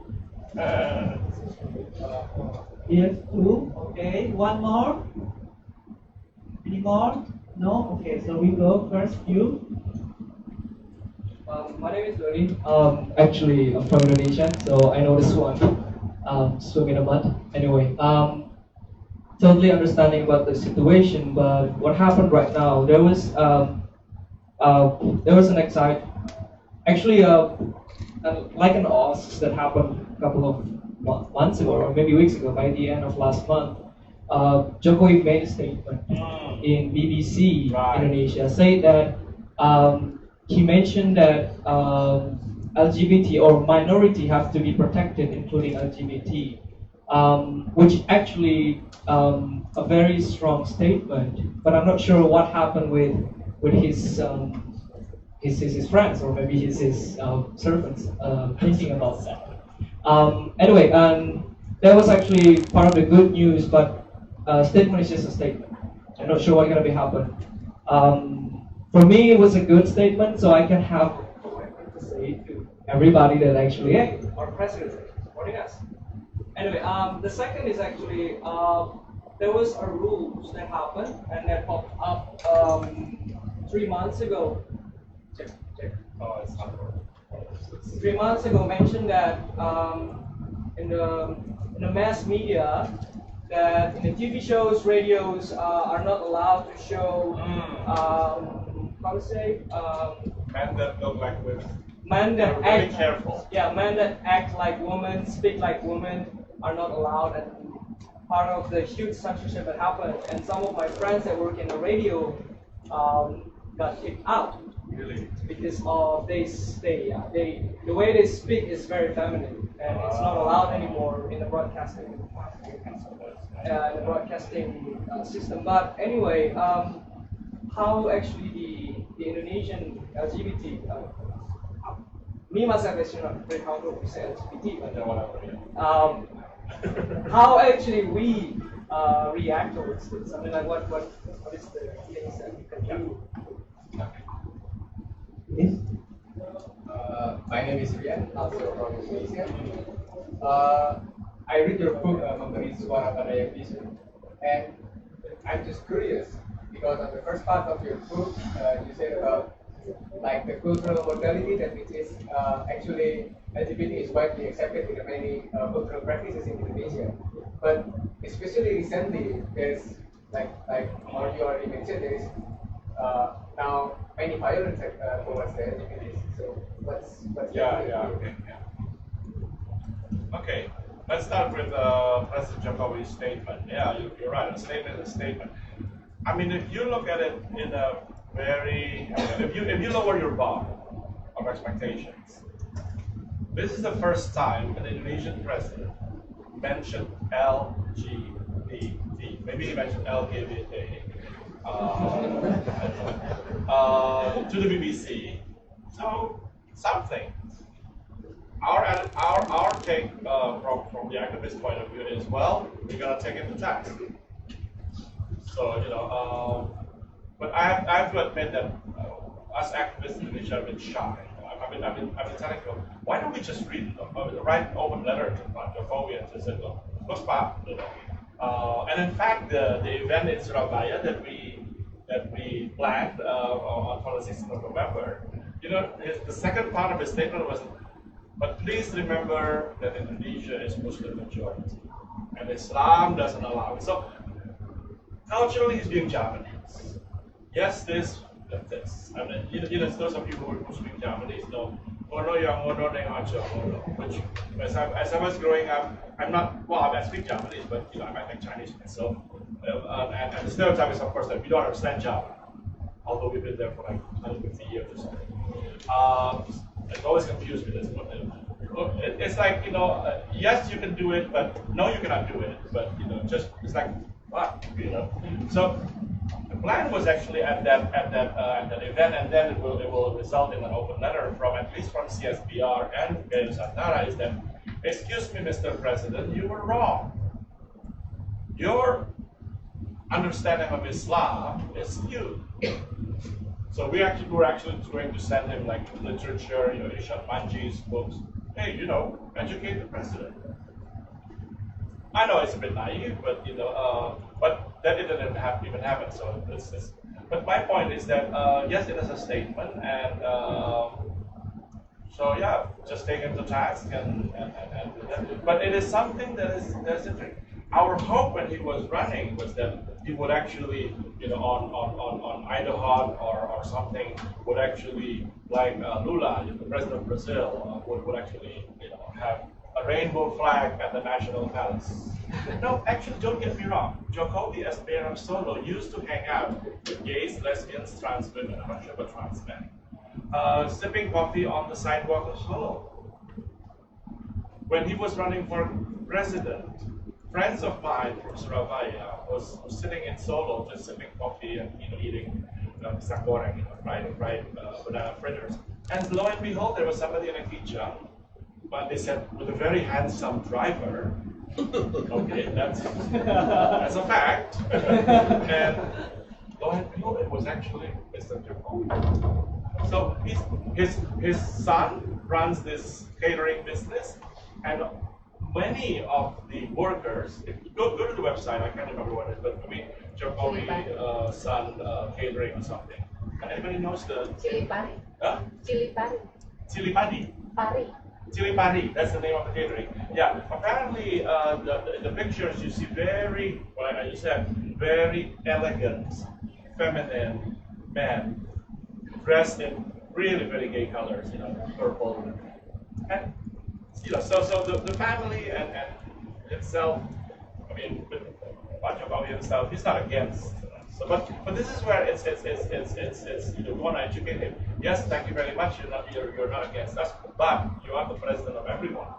Yes, two. Okay, one more. Any more? No? Okay, so we go first, you. My name is Doni. Actually, I'm from Indonesia, so I know this one. Swim in the mud. Anyway, totally understanding about the situation, but what happened right now? There was an excite, actually, like an OSCE that happened a couple of months ago, or maybe weeks ago. By the end of last month, Jokowi made a statement in BBC Indonesia, saying that he mentioned that LGBT or minority have to be protected, including LGBT, which actually a very strong statement. But I'm not sure what happened with his friends or maybe his servants thinking about that. Anyway, that was actually part of the good news, but statement is just a statement. I'm not sure what's going to be happen. For me, it was a good statement, so I can have to say to everybody that actually, hey, our president is supporting us. Anyway, the second is actually there was a rules that happened and that popped up 3 months ago. Check. Oh, it's not working. 3 months ago, mentioned that in the mass media that in the TV shows, radios are not allowed to show how to say Men that look like women. men that They're really act careful. Yeah, men that act like women, speak like women are not allowed, and part of the huge censorship that happened. And some of my friends that work in the radio got kicked out. Really? Because of the way they speak is very feminine, and it's not allowed anymore in the broadcasting system. But anyway, how actually the Indonesian LGBT, me myself is not very comfortable to say LGBT, but how actually we react towards this? I mean, like what is the things that we can do? Yes. My name is Rian, also from Indonesia. I read your book, Memberi Suara Pada Yang Bisu, and I'm just curious because on the first part of your book, you said about like the cultural modality that which is actually LGBT is widely accepted in many cultural practices in Indonesia, but especially recently, there's like or you already mentioned, there is now many violence towards the LGBTs. So what's Okay, let's start with President Jokowi's statement. Yeah, you're right. A statement is a statement. I mean, if you look at it in a very, if you lower your bar of expectations, this is the first time an Indonesian president mentioned LGBT. Maybe he mentioned LGBT. To the BBC. So something. Our take from the activist point of view is, well, we're gonna take it to task. So but I have to admit that us activists in Indonesia have been shy. I've been telling people, why don't we just write an open letter to Jokowi and just say, look, Pak, and in fact, the event in Surabaya that we planned on the 16th of November, the second part of his statement was, but please remember that Indonesia is Muslim majority, and Islam doesn't allow it. So culturally, he's being Japanese. Yes, this. I mean, those of you who are Muslim Japanese know, which as I was growing up, I speak Japanese, but I think Chinese myself. And the stereotype is, of course, that we don't understand Java, although we've been there for like 150 years or something. It's always confused with this. It's like, yes, you can do it, but no, you cannot do it. But, it's like, what, So the plan was actually at that event, and then it will result in an open letter at least from CSBR and Gay Nusantara, is that, excuse me, Mr. President, you were wrong. Your understanding of Islam is skewed. So we're actually going to send him like literature, Ishaq Manji's books. Hey, educate the president. I know it's a bit naive, but but that didn't even happen. So but my point is that yes, it is a statement, and so yeah, just take him to task and do that. But it is something that's interesting. Our hope when he was running was that he would actually, on Idaho or something, would actually, like Lula, the president of Brazil, would actually, have a rainbow flag at the National Palace. No, actually, don't get me wrong. Jokowi, as mayor of Solo, used to hang out with gays, lesbians, trans women. I'm not sure about trans men. Sipping coffee on the sidewalk of Solo. When he was running for president, friends of mine from Surabaya was sitting in Solo, just sipping coffee and eating pisang goreng, fried banana fritters. And lo and behold, there was somebody in a hijab, but they said with a very handsome driver. Okay, that's a fact. And lo and behold, it was actually Mr. Jokowi. So his son runs this catering business, and many of the workers, if you go to the website, I can't remember what it is, but Jokowi son catering or something. Anybody knows the Chili pari. Huh? Chili pari. Chili padi. Pari. Chili pari, that's the name of the catering. Yeah, apparently the pictures you see very, like you said, very elegant, feminine men dressed in really very gay colors, purple. And so the family and itself, with Jokowi himself, he's not against. So, but this is where it's we want to educate him. Yes, thank you very much. You're not against us, but you are the president of everyone.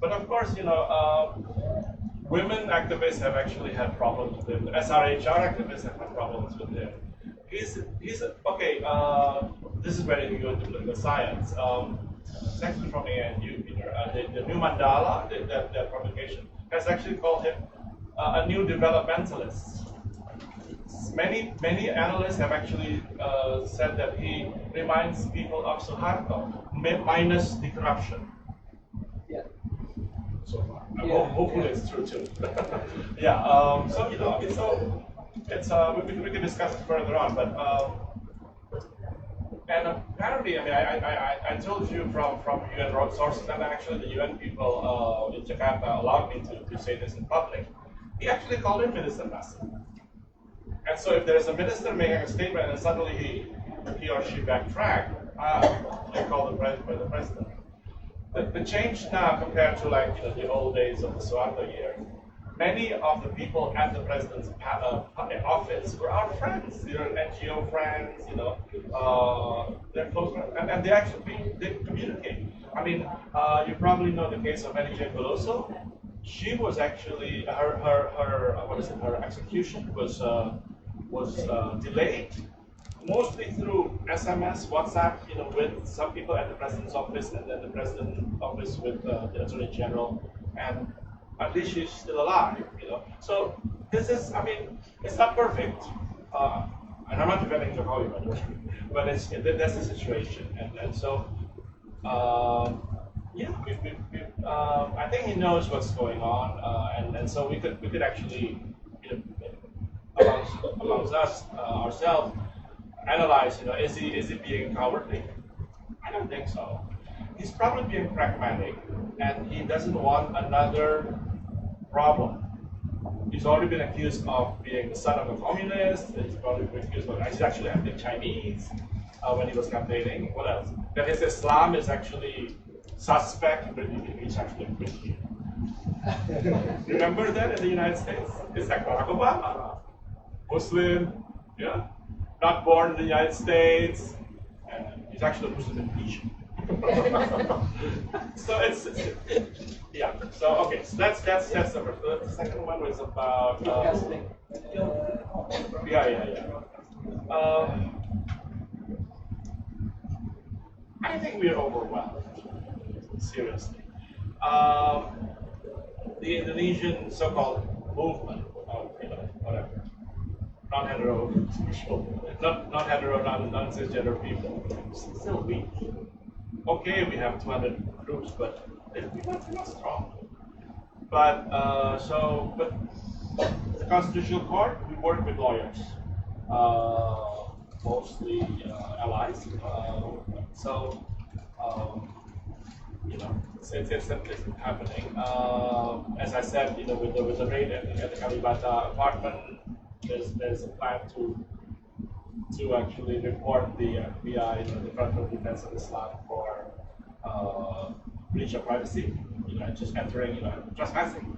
But of course, women activists have actually had problems with him. SRHR activists have had problems with him. He's okay. This is where you go into political science. It's actually from ANU, Peter. The New Mandala, that publication, has actually called him a new developmentalist. Many analysts have actually said that he reminds people of Suharto, minus the corruption. Yeah. So far. Yeah. Hopefully it's true too. Yeah. So it's we can discuss it further on, but and apparently, I told you from UN sources, and actually the UN people in Jakarta allowed me to say this in public. He actually called him Minister Nasir. And so if there is a minister making a statement and suddenly he or she backtrack, they call the president. The change now compared to the old days of the Suharto years, many of the people at the president's office were our friends. They're NGO friends, they're close friends, and they actually communicate. You probably know the case of NJ Coloso. She was actually her execution was delayed, mostly through SMS, WhatsApp, with some people at the president's office, and then the president's office with the attorney general, and at least she's still alive, So this is, it's not perfect, and I'm not defending Jokowi, by the way, but that's the situation, and so. Yeah, I think he knows what's going on, and so we could actually, amongst us ourselves, analyze. Is he being cowardly? I don't think so. He's probably being pragmatic, and he doesn't want another problem. He's already been accused of being the son of a communist. He's probably been accused of he's actually ethnic Chinese when he was campaigning. What else? That his Islam is actually suspect, but he's actually a Christian. Remember that in the United States? It's like Barack Obama, Muslim, yeah, not born in the United States, and he's actually a Muslim in Egypt. So yeah. So okay, so that's the first. The second one was about yeah. I think we are overwhelmed. Seriously, the Indonesian so-called movement, whatever, non-hetero, non-hetero, non-cisgender people. It's still weak. Okay, we have 200 groups, but we're not strong. But but the Constitutional Court, we work with lawyers, mostly allies. It's happening. As I said, with the raid at the Kalibata apartment, there's a plan to actually report the FBI, the Department of Defense of Islam, for breach of privacy, just entering, trespassing.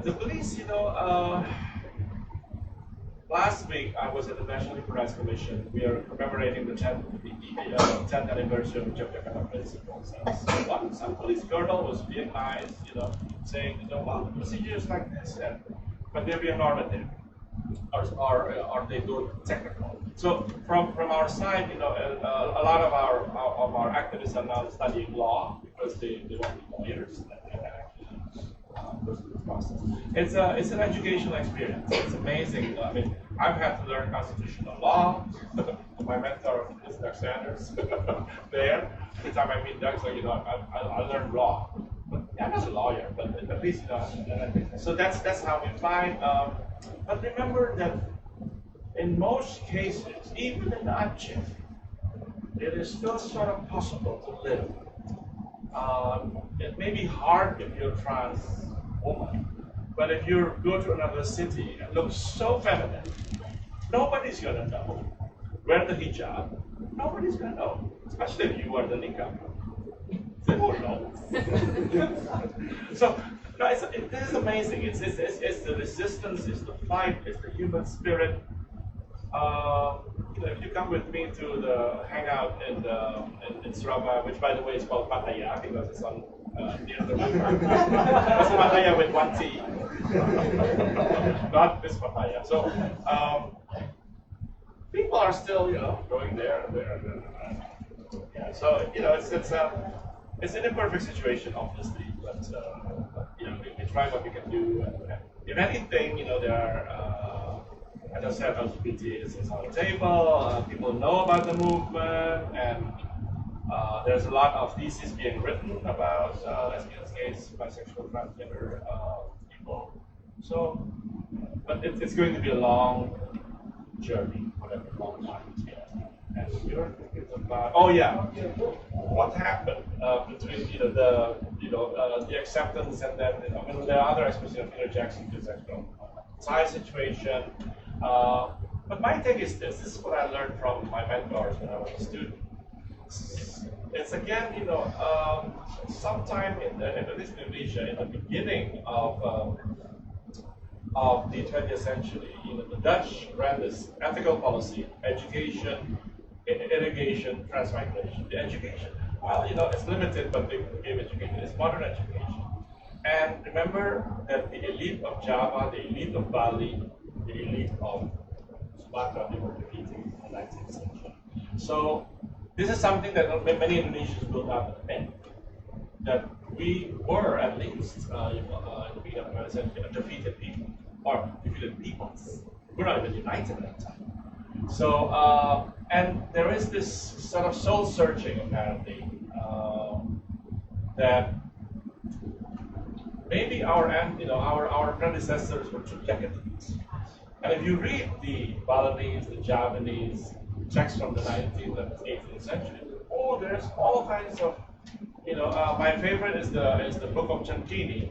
The police, last week I was at the National Human Rights Commission. We are commemorating the 10th anniversary of the Jakarta Principles. Some police colonel was being nice, saying, well, the procedure is like this, but they're being normative, or they go technical. So from our side, a lot of our activists are now studying law because they want to be lawyers. It's an educational experience. It's amazing. I mean, I've had to learn constitutional law. My mentor is Doug Sanders. There, every time I meet Doug, I learned law. But I'm not a lawyer, but at least so that's how we find. But remember that in most cases, even in Aceh, it is still sort of possible to live. It may be hard if you're trans woman, but if you go to another city and look so feminine, nobody's gonna know. Wear the hijab, nobody's gonna know, especially if you wear the niqab. They won't know. So, this is amazing. It's the resistance, it's the fight, it's the human spirit. If you come with me to the hangout in Surabaya, which by the way is called Pattaya because it's on near the river. It's Pattaya with one T, not this Pattaya. So people are still going there and there and there. Yeah. So it's an imperfect situation, obviously, but we try what we can do. And if anything, there are. As I said, LGBT is on the table. People know about the movement, and there's a lot of theses being written about lesbians, gays, bisexual, transgender people. So, but it's going to be a long journey, whatever long time. And we're thinking about what happened between the acceptance and then there are other aspects of interjection to sexual size situation. But my take is this is what I learned from my mentors when I was a student. It's again, sometime at least in Indonesia, in the beginning of the 20th century, the Dutch ran this ethical policy: education, irrigation, transmigration. The education, it's limited, but they gave education. It's modern education. And remember that the elite of Java, the elite of Bali, the elite of Sumatra, they were defeated in the 19th century. So this is something that many Indonesians will not admit, that we were at least in the beginning of the 20th century a defeated people, or defeated peoples. We're not even united at that time. So and there is this sort of soul searching apparently that maybe our predecessors were too decadent. And if you read the Balinese, the Javanese texts from the 19th and 18th century, there's all kinds of, my favorite is the Book of Centini.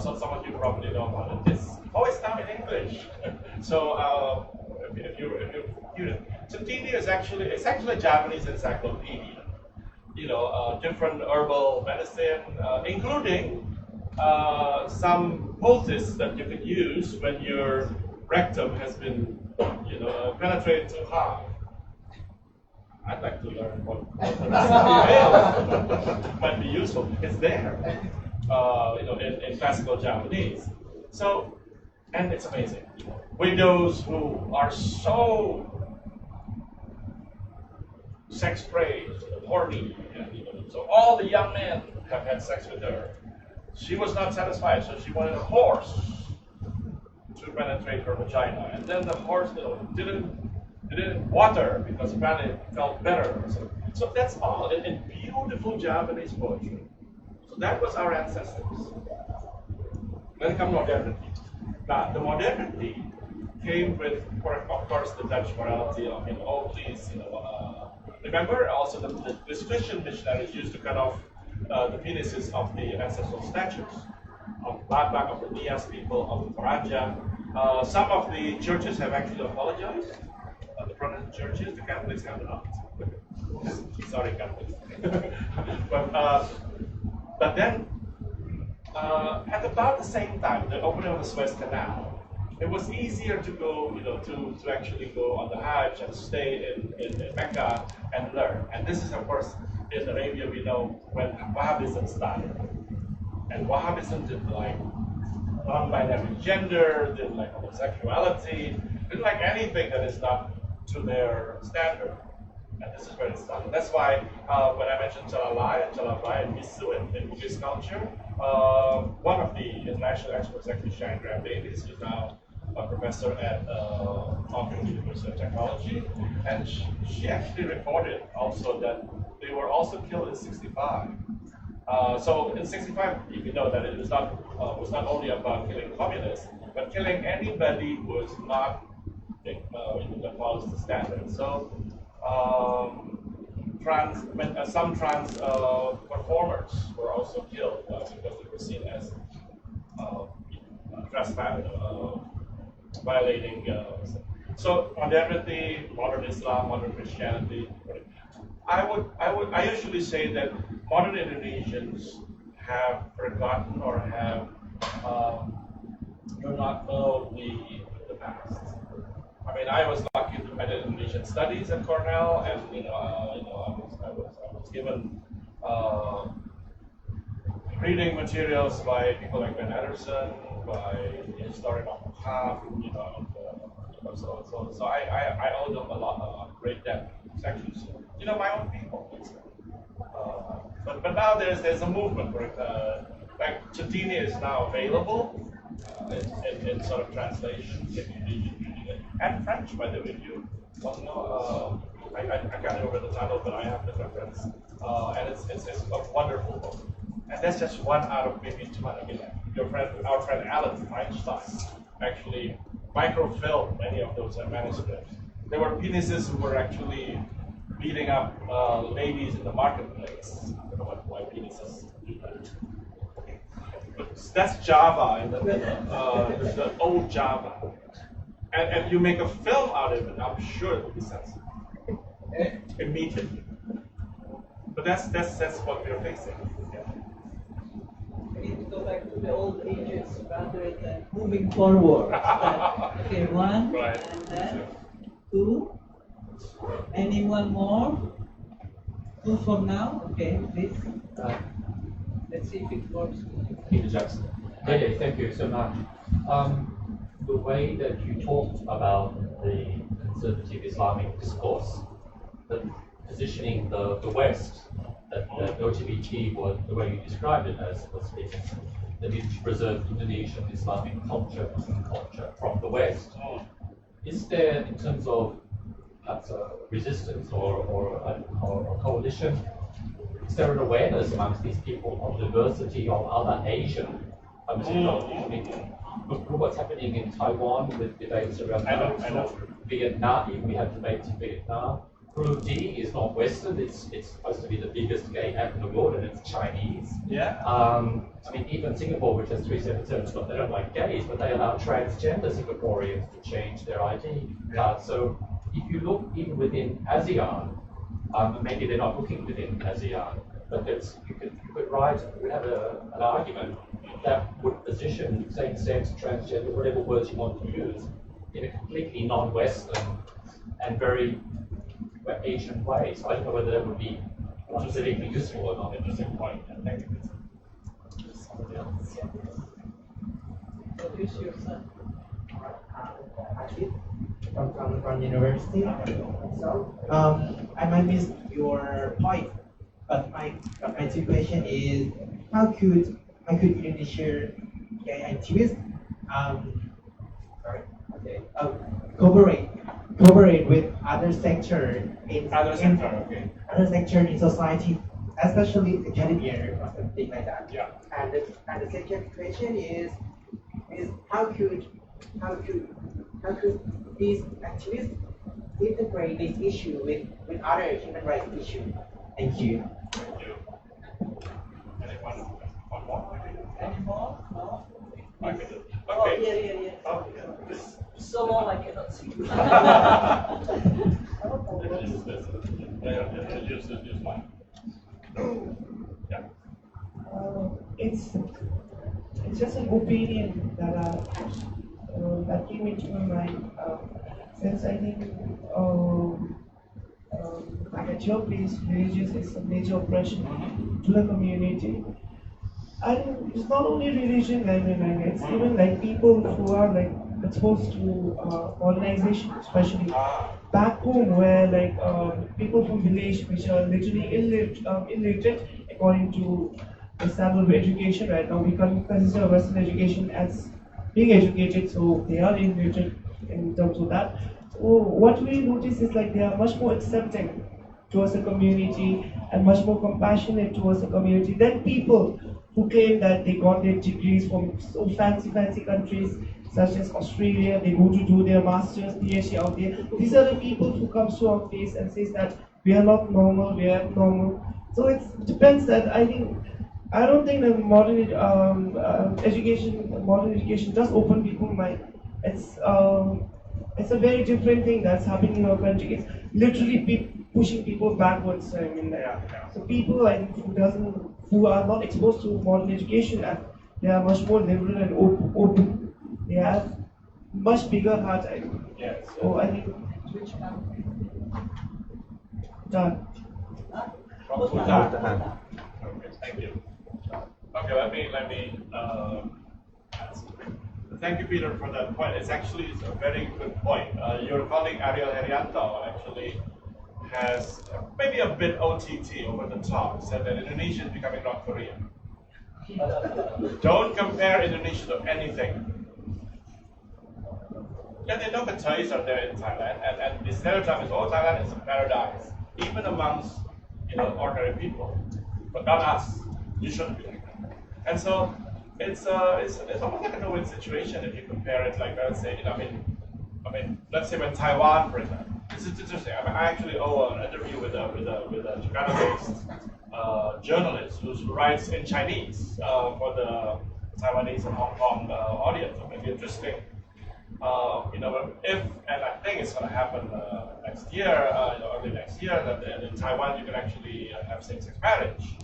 So some of you probably know about it. It's now in English. So if you Centini is actually a Japanese encyclopedia. Different herbal medicine, including some poultice that you can use when your rectum has been, penetrated too hard. I'd like to learn what the recipe might be useful. It's there, in classical Japanese. So, and it's amazing. Widows who are so sex crazed, horny, so all the young men have had sex with her. She was not satisfied, so she wanted a horse. penetrate her vagina, and then the horse didn't water because apparently it felt better. So that's all in beautiful Japanese poetry. So that was our ancestors. Then come modernity. Now the modernity came with, of course, the Dutch morality of oh please, remember also the Christian missionaries used to cut off the penises of the ancestral statues of Batak, of the Nias people, of the Toraja. Some of the churches have actually apologized. The Protestant churches, the Catholics have not. Sorry, Catholics. but then, at about the same time, the opening of the Suez Canal, it was easier to go, to actually go on the Hajj and stay in Mecca and learn. And this is, of course, in Arabia, we know when Wahhabism started. And Wahhabism didn't like non-binary gender, didn't like homosexuality, didn't like anything that is not to their standard. And this is where it started. That's why when I mentioned Chalalai and Misu in Buddhist culture, one of the international experts, actually Shine Graham Davies, who's now a professor at Oxford University of Technology, and she actually reported also that they were also killed in '65. So in '65, you know that it was not only about killing communists, but killing anybody who was not that follows the standard. So some trans performers were also killed because they were seen as trespass, violating. So modernity, modern Islam, modern Christianity. I usually say that modern Indonesians have forgotten or have do not know the past. I mean, I was lucky to did Indonesian studies at Cornell, and I was given reading materials by people like Ben Ederson, by the historian of Haf, so I owe them a great debt. It's actually, my own people. But now there's a movement where like Chatini is now available in sort of translation, and French, by the way. If you want to know, I can't remember the title, but I have the reference, and it's a wonderful book. And that's just one out of maybe 200. I mean, our friend Alan Einstein actually microfilmed many of those manuscripts. There were penises who were actually beating up ladies in the marketplace. I don't know why penises do that. That's Java, and the old Java. And if you make a film out of it, I'm sure it will be censored immediately. But that's what we're facing. Yeah. We need to go back to the old ages rather than moving forward. Okay, one, right. And then two. Anyone more? Two for now? Okay, please. Let's see if it works. Peter Jackson. Dede, thank you so much. The way that you talked about the conservative Islamic discourse, the positioning the West, that LGBT was the way you described it as was that it to preserve Indonesian Islamic culture from the West. Is there, in terms of perhaps a resistance or a coalition, is there an awareness amongst these people of the diversity of other Asian homosexuality? Look what's happening in Taiwan with debates around Vietnam. Even we have debates in Vietnam. Brunei is not Western. It's supposed to be the biggest gay app in the world, and it's Chinese. Yeah. I mean, even Singapore, which has 377, they don't like gays, but they allow transgender Singaporeans to change their ID card. So if you look even within ASEAN, maybe they're not looking within ASEAN, but you could have an argument that would position same-sex, transgender, whatever words you want to use, in a completely non-Western and very Asian way. So I don't know whether that would be specifically useful or not. Interesting point. Thank you. Introduce yourself. From University. So I might miss your point, but my two question is how could Indonesia gay activists sorry. Okay. Cooperate with other sector in Other sector, okay. other sector in society, especially academia or something like that. Yeah. And the second question is how could these activists integrate this issue with other human rights issue? Thank you. Thank you. Anyone? One more? Any more? No? Okay. Oh, Okay. yeah. Oh, yeah. This. So long I cannot see. Use mine. Yeah. It's just an opinion that came into my mind since I think at your place religion is a major oppression to the community. I think it's not only religion, it's even like people who are like exposed to modernization, especially back home where like people from village which are literally illiterate according to the standard of education right now. We can consider Western education as being educated, so they are illiterate in terms of that. So what we notice is like they are much more accepting towards the community and much more compassionate towards the community than people who claim that they got their degrees from so fancy countries such as Australia. They go to do their masters, PhD out there. These are the people who come to our face and says that we are not normal, we are abnormal. So it depends that I don't think that modern education does open people's mind. It's a very different thing that's happening in our country. It's literally pushing people backwards. I mean, so people I think who are not exposed to modern education, they are much more liberal and open. They have much bigger heart. I think. Yes. So I think. Done. From Bhutan. Okay, thank you. Okay, let me answer. Thank you, Peter, for that point. It's actually a very good point. Your colleague Ariel Herianto actually has maybe a bit OTT, over the top, said that Indonesia is becoming North Korea. Don't compare Indonesia to anything. Yeah, they know the toys are there in Thailand, and the stereotype is, oh, Thailand is a paradise, even amongst ordinary people, but not us. You shouldn't be like that. And so it's almost like a no-win situation if you compare it, like let's say, let's say when Taiwan, for example. This is interesting. I actually owe an interview with a Jakarta-based journalist who writes in Chinese for the Taiwanese and Hong Kong audience. It may be interesting. If, and I think it's going to happen next year, early next year, that in Taiwan you can actually have same-sex marriage.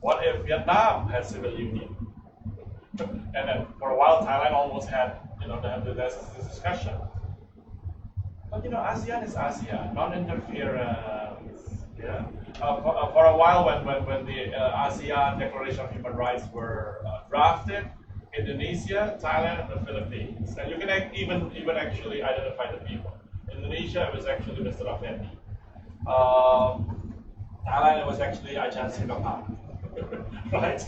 What if Vietnam has civil union? And then for a while Thailand almost had, there's this discussion. But ASEAN is ASEAN, non-interference. Yeah. For a while, when the ASEAN Declaration of Human Rights were drafted, Indonesia, Thailand, and the Philippines, and you can even actually identify the people. Indonesia, it was actually Mr. Effendi. Thailand, it was actually Ajahn Singapore, right?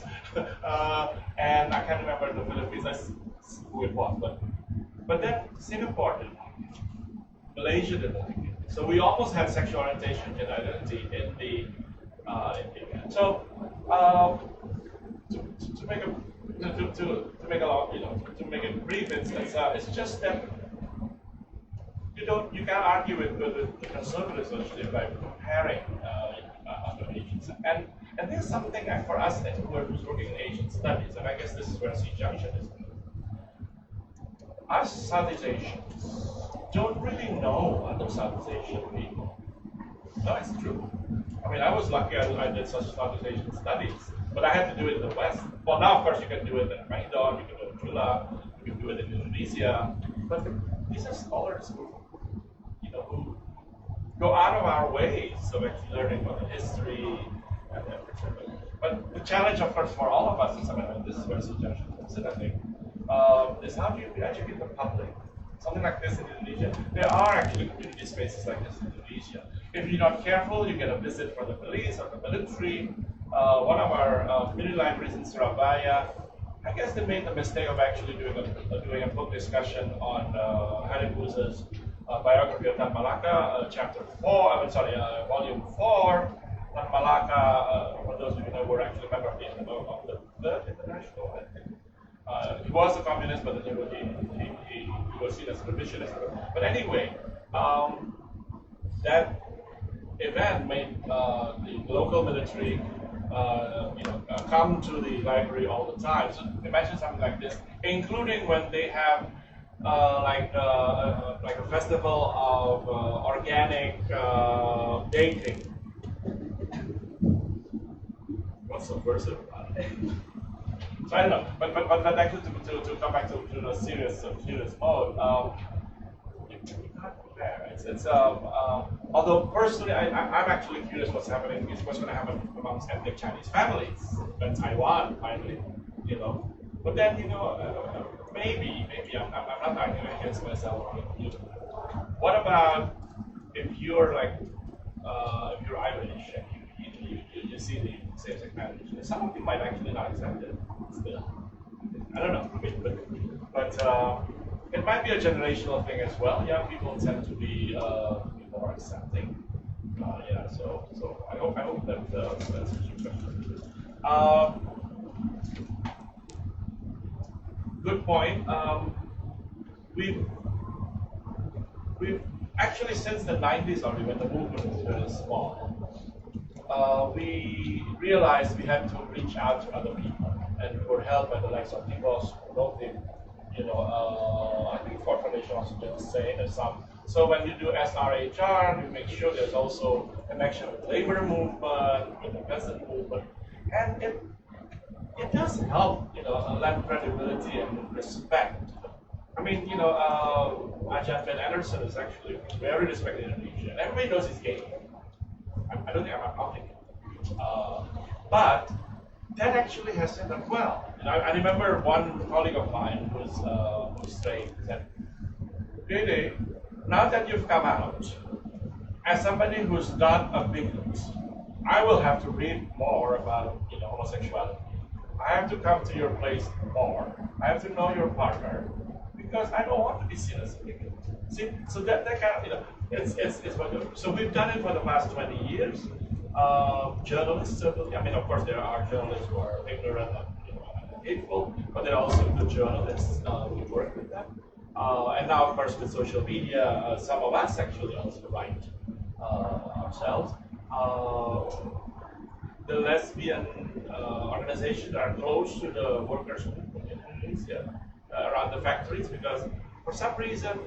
And I can't remember the Philippines who it was, but then Singapore didn't like it. Malaysia didn't like it. So we almost had sexual orientation and identity in the so to make it brief, it's just that you can't argue with the conservatives actually by comparing other Asians. And there's something for us who's working in Asian studies, and I guess this is where SEAJunction is. Us Southeast Asians don't really know other Southeast Asian people. No, it's true. I was lucky I did such Southeast Asian studies, but I had to do it in the West. Well, now of course you can do it in Maidon, you can do it in Chula, you can do it in Indonesia. But these are scholars who go out of our ways of actually learning about the history and everything. But the challenge, of course, for all of us is, this is where SEAJunction comes in, I think, is how do you educate the public? Something like this in Indonesia. There are actually community spaces like this in Indonesia. If you're not careful, you get a visit from the police or the military. One of our community libraries in Surabaya I guess they made the mistake of actually doing a book discussion on Heinrich biography of Tan Malaka, chapter 4, volume 4. Tan Malaka, for those of you who know, were actually member of the Böll International, I think. He was a communist, but then he was seen as a revisionist. But anyway, that event made the local military come to the library all the time. So imagine something like this, including when they have like a festival of organic dating. What's subversive about it? So I don't know, but actually to come back to the serious mode, you can't compare. It's although personally I'm actually curious what's happening, what's going to happen amongst ethnic Chinese families when Taiwan finally, But then maybe I'm not arguing against myself or you. What about if you're like if you're Irish and you see the same-sex marriage? Some of you might actually not accept it still. I don't know. But it might be a generational thing as well. Young people tend to be more accepting. So I hope that that's your question. Good point. We've actually since the 90s already, when the movement was very small, we realized we had to reach out to other people, and we were helped by the likes of Nibos, Rotif, I think Ford Foundation also did the same. There's some. So when you do SRHR, you make sure there's also connection with the labor movement, with the peasant movement, and it does help, lend credibility and respect. I mean, Ajahn Ben Anderson is actually very respected in Indonesia, and everybody knows he's gay. I don't think I'm outing him. But that actually has set up well. I remember one colleague of mine who's straight said, Dede, now that you've come out, as somebody who's not a bigot, I will have to read more about homosexuality. I have to come to your place more. I have to know your partner because I don't want to be seen as a bigot. See, so that kind of it's what we're. So we've done it for the past 20 years. Journalists, certainly. I mean, of course, there are journalists who are ignorant and hateful, but there are also good journalists. We work with them. And now, of course, with social media, some of us actually also write ourselves. The lesbian organizations are close to the workers in Indonesia around the factories because, for some reason,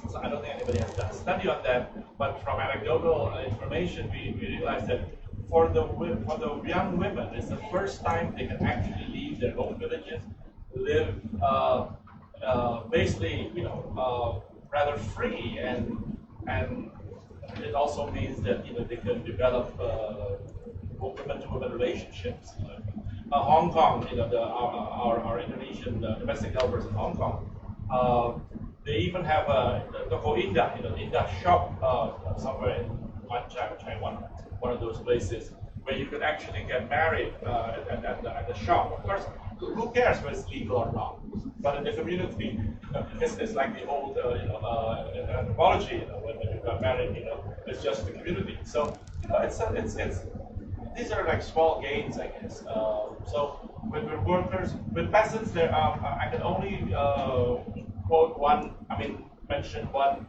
so I don't think anybody has done a study on that, but from anecdotal information, we realized that for the young women, it's the first time they can actually leave their home villages, live basically, rather free, and it also means that they can develop women-to-women relationships. Hong Kong, our Indonesian domestic helpers in Hong Kong. They even have a Toko Indah, Indah shop somewhere in Wanchai, Taiwan, one of those places where you could actually get married at the shop. Of course, who cares whether it's legal or not? But in the community, it's like the old anthropology. When you got married, it's just the community. So it's these are like small gains, I guess. So with workers, with peasants, there I can only mention one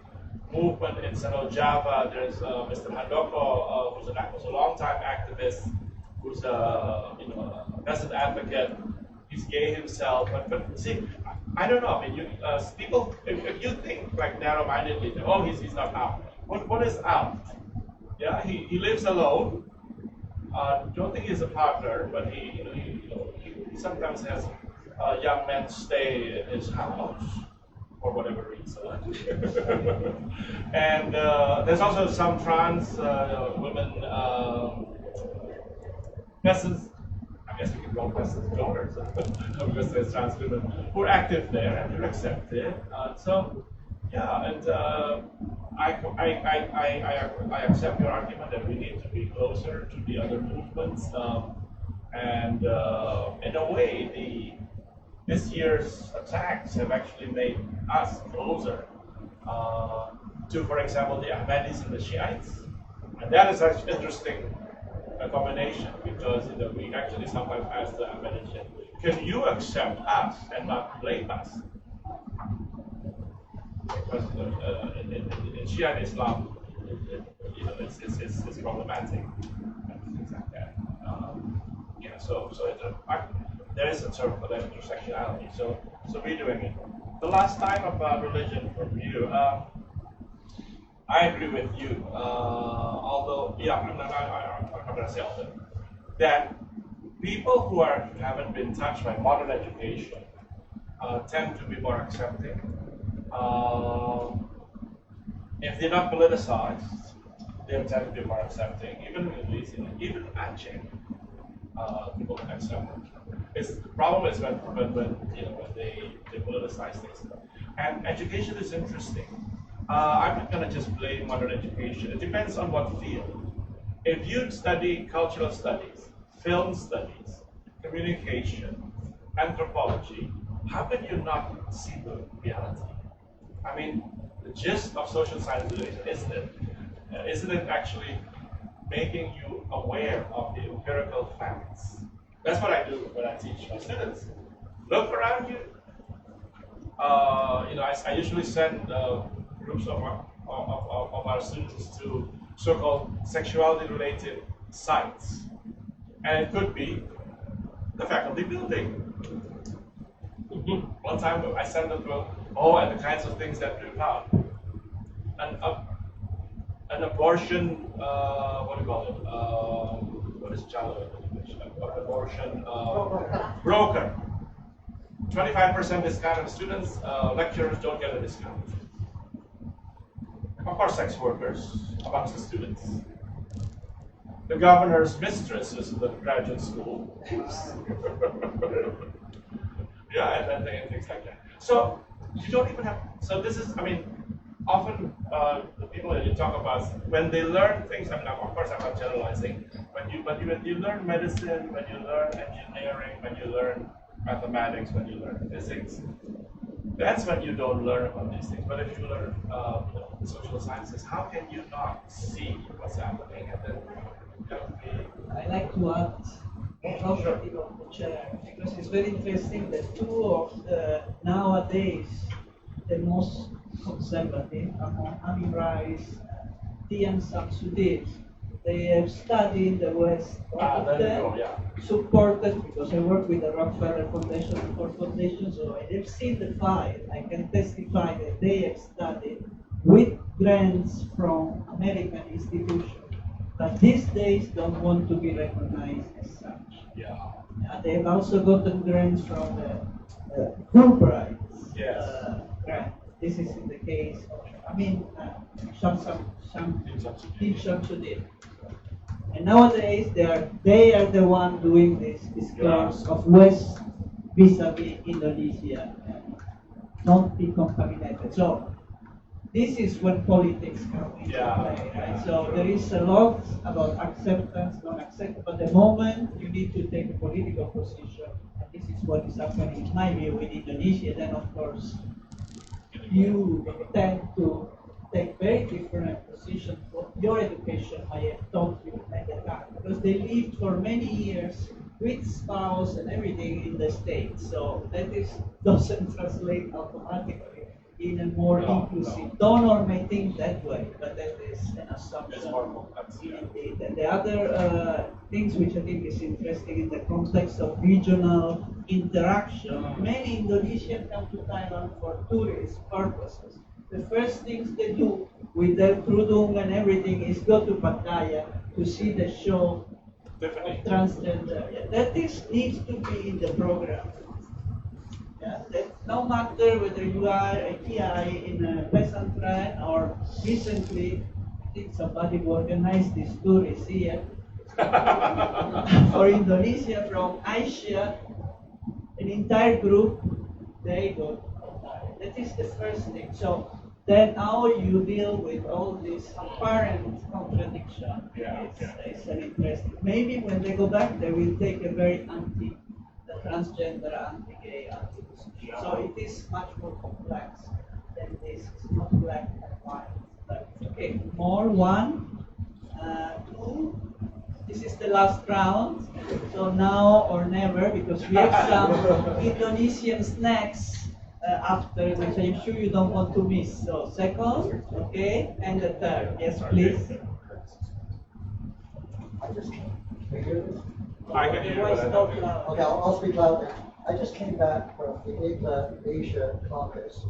movement in Central Java. There's Mr. Handoko, who's a long-time activist, who's a peasant advocate. He's gay himself, but see, I don't know. I mean, people, if you think like narrow-mindedly, oh, he's not out. What is out? Yeah, he lives alone. Don't think he's a partner, but he sometimes has young men stay in his house for whatever reason. And there's also some trans women, peasants, I guess we can call peasants daughters, because there's trans women who are active there and they're accepted. So, yeah, and I accept your argument that we need to be closer to the other movements. And in a way, this year's attacks have actually made us closer to, for example, the Ahmadis and the Shiites. And that is actually interesting combination because we actually sometimes ask the Ahmadis, can you accept us and not blame us? Because in Shiite Islam, it's problematic and things like that. So there is a term for that intersectionality. So we're doing it. The last time about religion from you, I agree with you. Although, I'm not going to say although that people who haven't been touched by modern education tend to be more accepting. If they're not politicized, they tend to be more accepting. Even in Indonesia, even Aceh, people can accept it. The problem is when they politicize things. And education is interesting. I'm not going to just blame modern education. It depends on what field. If you study cultural studies, film studies, communication, anthropology, how can you not see the reality? I mean, the gist of social science isn't it actually making you aware of the empirical facts? That's what I do when I teach my students. Look around you. I usually send groups of our students to so-called sexuality-related sites, and it could be the faculty building. One time I sent them to, and the kinds of things that we found. An abortion, what do you call it? What is child abortion? Broker. 25% discount of students, lecturers don't get a discount. Of course, sex workers amongst the students. The governor's mistress is in the graduate school. And things like that. So you don't even have. So this is, often the people that you talk about when they learn things. Of course, I'm not generalizing. When you learn medicine, when you learn engineering, when you learn mathematics, when you learn physics, that's when you don't learn about these things. But if you learn the social sciences, how can you not see what's happening? And then I like to add a property of the chair because it's very interesting that two of the nowadays the most conservative among Heinrich, Tian Samsudin, they have studied in the West. All of them supported because I work with the Rockefeller Foundation and Ford Foundation, so I have seen the file. I can testify that they have studied with grants from American institutions, but these days don't want to be recognized as such. They have also gotten grants from the Fulbright grant. This is in the case of, Shamsuddin. And nowadays they are the one doing this clause of West vis-a-vis Indonesia and not be contaminated. So this is when politics come into play, right? So there is a lot about acceptance, non-acceptance. But the moment you need to take a political position, and this is what is happening in my view with Indonesia, then of course you tend to take very different positions. What your education might have taught you at the time, because they lived for many years with spouse and everything in the States. So that doesn't translate automatically in a more inclusive. Donor may think that way, but that is an assumption. Indeed. And the other things which I think is interesting in the context of regional interaction, many Indonesians come to Thailand for tourist purposes. The first things they do with their kerudung and everything is go to Pattaya to see the show of transgender. That needs to be in the program. That no matter whether you are a Kiai in a pesantren or recently, I think somebody organized this tourist here for Indonesia from Asia, an entire group, they go to Pattaya. That is the first thing. So then how you deal with all this apparent contradiction is an interesting. Maybe when they go back, they will take a very the transgender, anti-gay, So it is much more complex than this. It's not black and white. But, okay, more, 1, 2. This is the last round. So now or never, because we have some Indonesian snacks after, which I'm sure you don't want to miss. So second, okay, and the third. Yes, please. I can hear you. Voice not loud. Okay, I'll speak loudly. I just came back from the Asia caucus.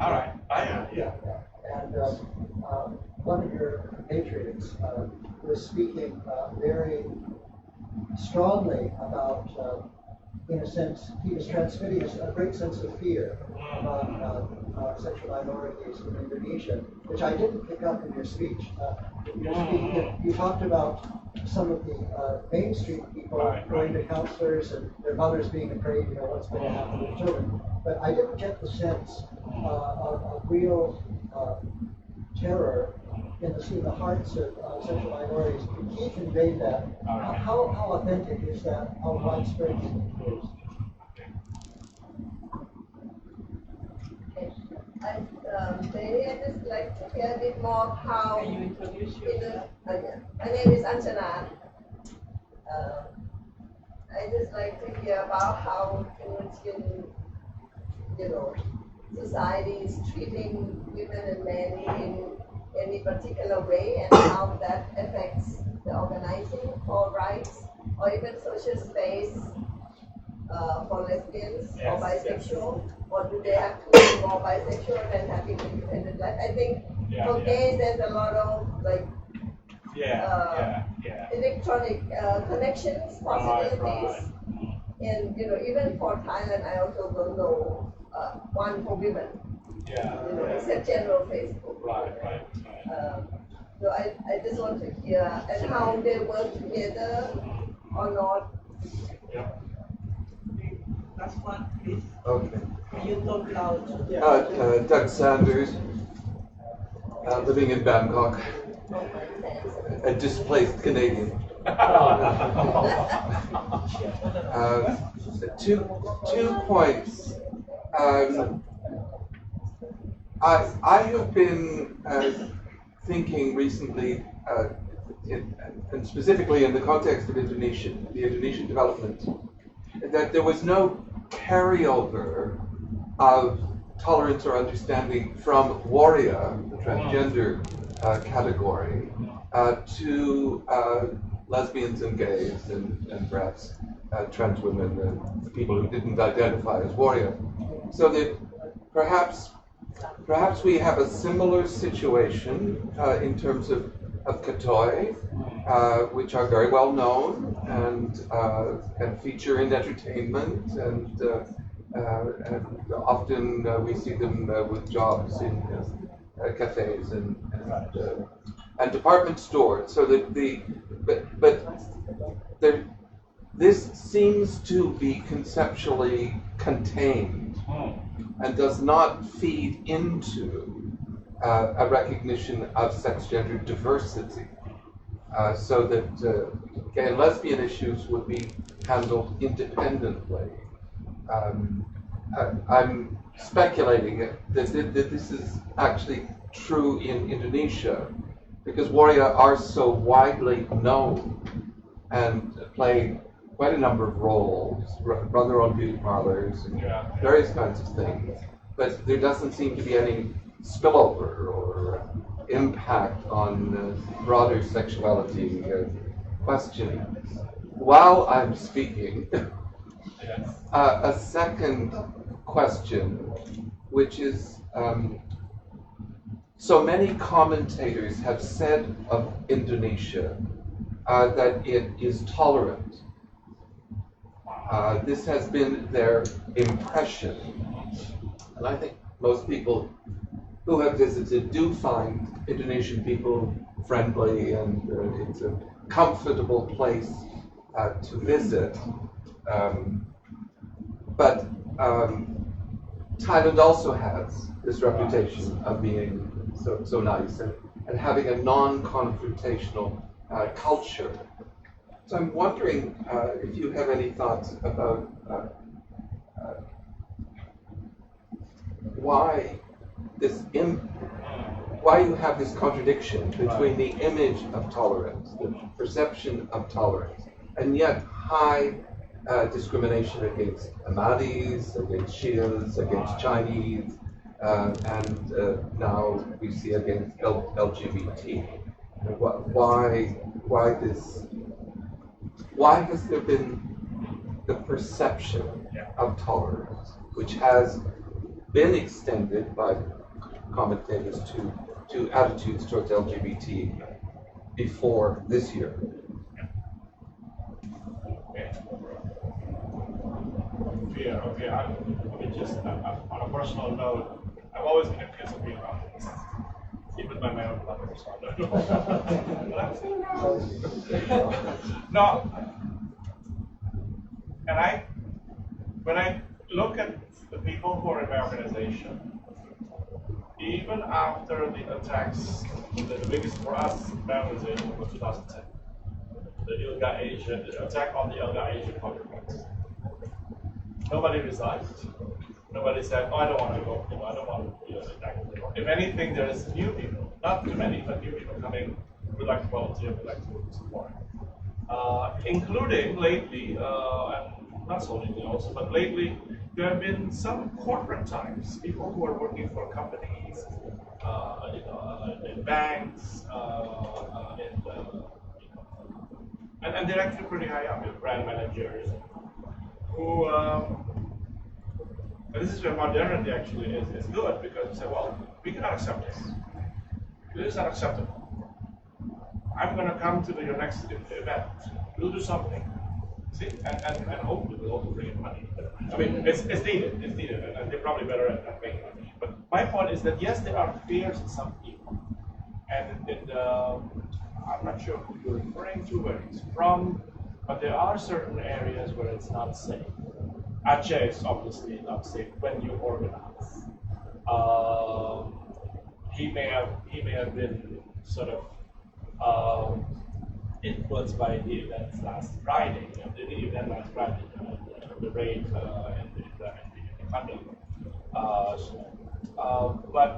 All right. Yeah. And one of your compatriots was speaking very strongly about, in a sense, he was transmitting a great sense of fear about sexual minorities in Indonesia, which I didn't pick up in your speech. You talked about some of the mainstream people going to counselors and their mothers being afraid, what's going to happen to their children. But I didn't get the sense of real terror in the hearts of sexual minorities. He conveyed that. How authentic is that? How widespread is it? I'd just like to hear a bit more of how. Can you introduce yourself? My name is Anjana. I just like to hear about how Indonesian, society is treating women and men in any particular way, and how that affects the organizing for rights or even social space for lesbians or bisexual, or do they have to be more bisexual than having independent life? I think for gays there's a lot of electronic connections, possibilities, and even for Thailand I also don't know one for women. Except general Facebook. Right. So I just want to hear and how they work together or not. Last one, please. Okay. Can you talk loud? Doug Sanders, living in Bangkok, a displaced Canadian. Two points. I have been thinking recently, and specifically in the context of Indonesia, the Indonesian development, that there was no carryover of tolerance or understanding from Warrior, the transgender category, to lesbians and gays and perhaps trans women and people who didn't identify as Warrior. So that perhaps we have a similar situation in terms of Katoi, which are very well known and feature in entertainment, and often we see them with jobs in cafes and department stores. So that this seems to be conceptually contained and does not feed into a recognition of sex-gender diversity, so that gay and lesbian issues would be handled independently. I'm speculating that this is actually true in Indonesia, because Warrior are so widely known and play quite a number of roles, run their own beauty parlors and various kinds of things, but there doesn't seem to be any spillover or impact on broader sexuality questions. While I'm speaking, a second question, which is, so many commentators have said of Indonesia that it is tolerant. This has been their impression. And I think most people who have visited do find Indonesian people friendly, and it's a comfortable place to visit. But Thailand also has this reputation of being so nice and having a non-confrontational culture. So I'm wondering if you have any thoughts about why why you have this contradiction between the image of tolerance, the perception of tolerance, and yet high discrimination against Ahmadis, against Shias, against Chinese, and now we see against LGBT. Why has there been the perception of tolerance, which has been extended by commentators to attitudes towards LGBT before this year? Okay. I mean, just on a personal note, I've always been accused of being racist, even by my own brothers. No, and when I look at the people who are in my organization, even after the attacks, the biggest for us, my organization was 2010, the attack on the ILGA Asian conference. Nobody resigned. Nobody said, "Oh, I don't want to go. I don't want to be attacked." If anything, there's new people, not too many, but new people coming who would like to volunteer, would like to support. Including lately, and not so lately also, but lately, there have been some corporate types, people who are working for companies, in banks, and they're actually pretty high up, brand managers, who, and this is where modernity actually is good, because you say, well, we cannot accept this. This is unacceptable. I'm going to come to your next event. We'll do something. See, and hopefully we'll also bring in money. I mean, it's needed, and they're probably better at making money. But my point is that yes, there are fears in some people, and I'm not sure who you're referring to, where he's from, but there are certain areas where it's not safe. Aceh is obviously not safe when you organize. He may have been sort of influenced by the events last Friday, the raid in the country. But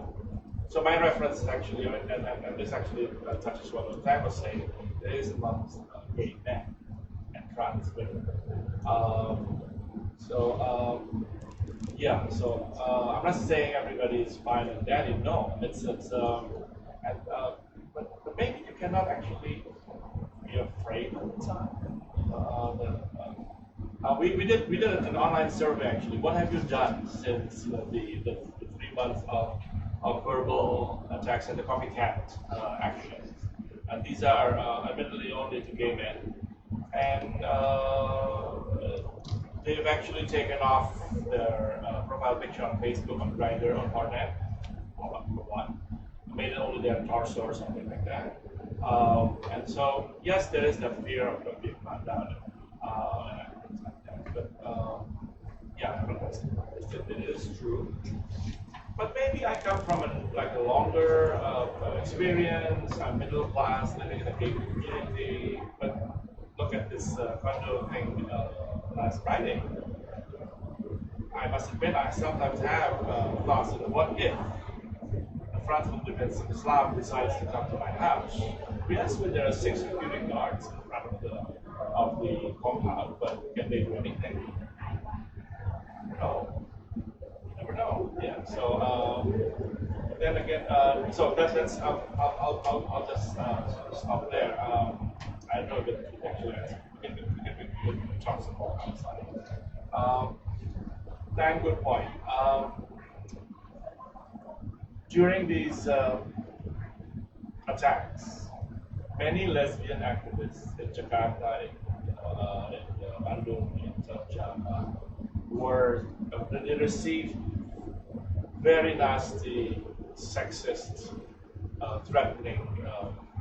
so my reference is actually, and this actually touches what I was saying, there is amongst gay men and trans women. I'm not saying everybody is fine and dandy. No, but maybe you cannot actually be afraid all the time. We did an online survey actually. What have you done since the 3 months of verbal attacks and the copycat actions? And these are admittedly only to gay men, and they've actually taken off their profile picture on Facebook, on Grindr, on Hornet, for one. Made it only their torso or something like that. And so, yes, there is the fear of being found out. But it is true. But maybe I come from a longer experience. I'm middle class, living in a gay community. But look at this condo thing last Friday. I must admit, I sometimes have thoughts of what if the Front of Defense of Islam decides to come to my house. Yes, there are 6 security guards in front of the compound, but can they do anything? No. You never know. Yeah. So then again, so that's I'll just stop there. I don't know if actually we can talk some more outside. Dan, good point. During these attacks, many lesbian activists in Jakarta, in Bandung, in Java, they received very nasty, sexist, threatening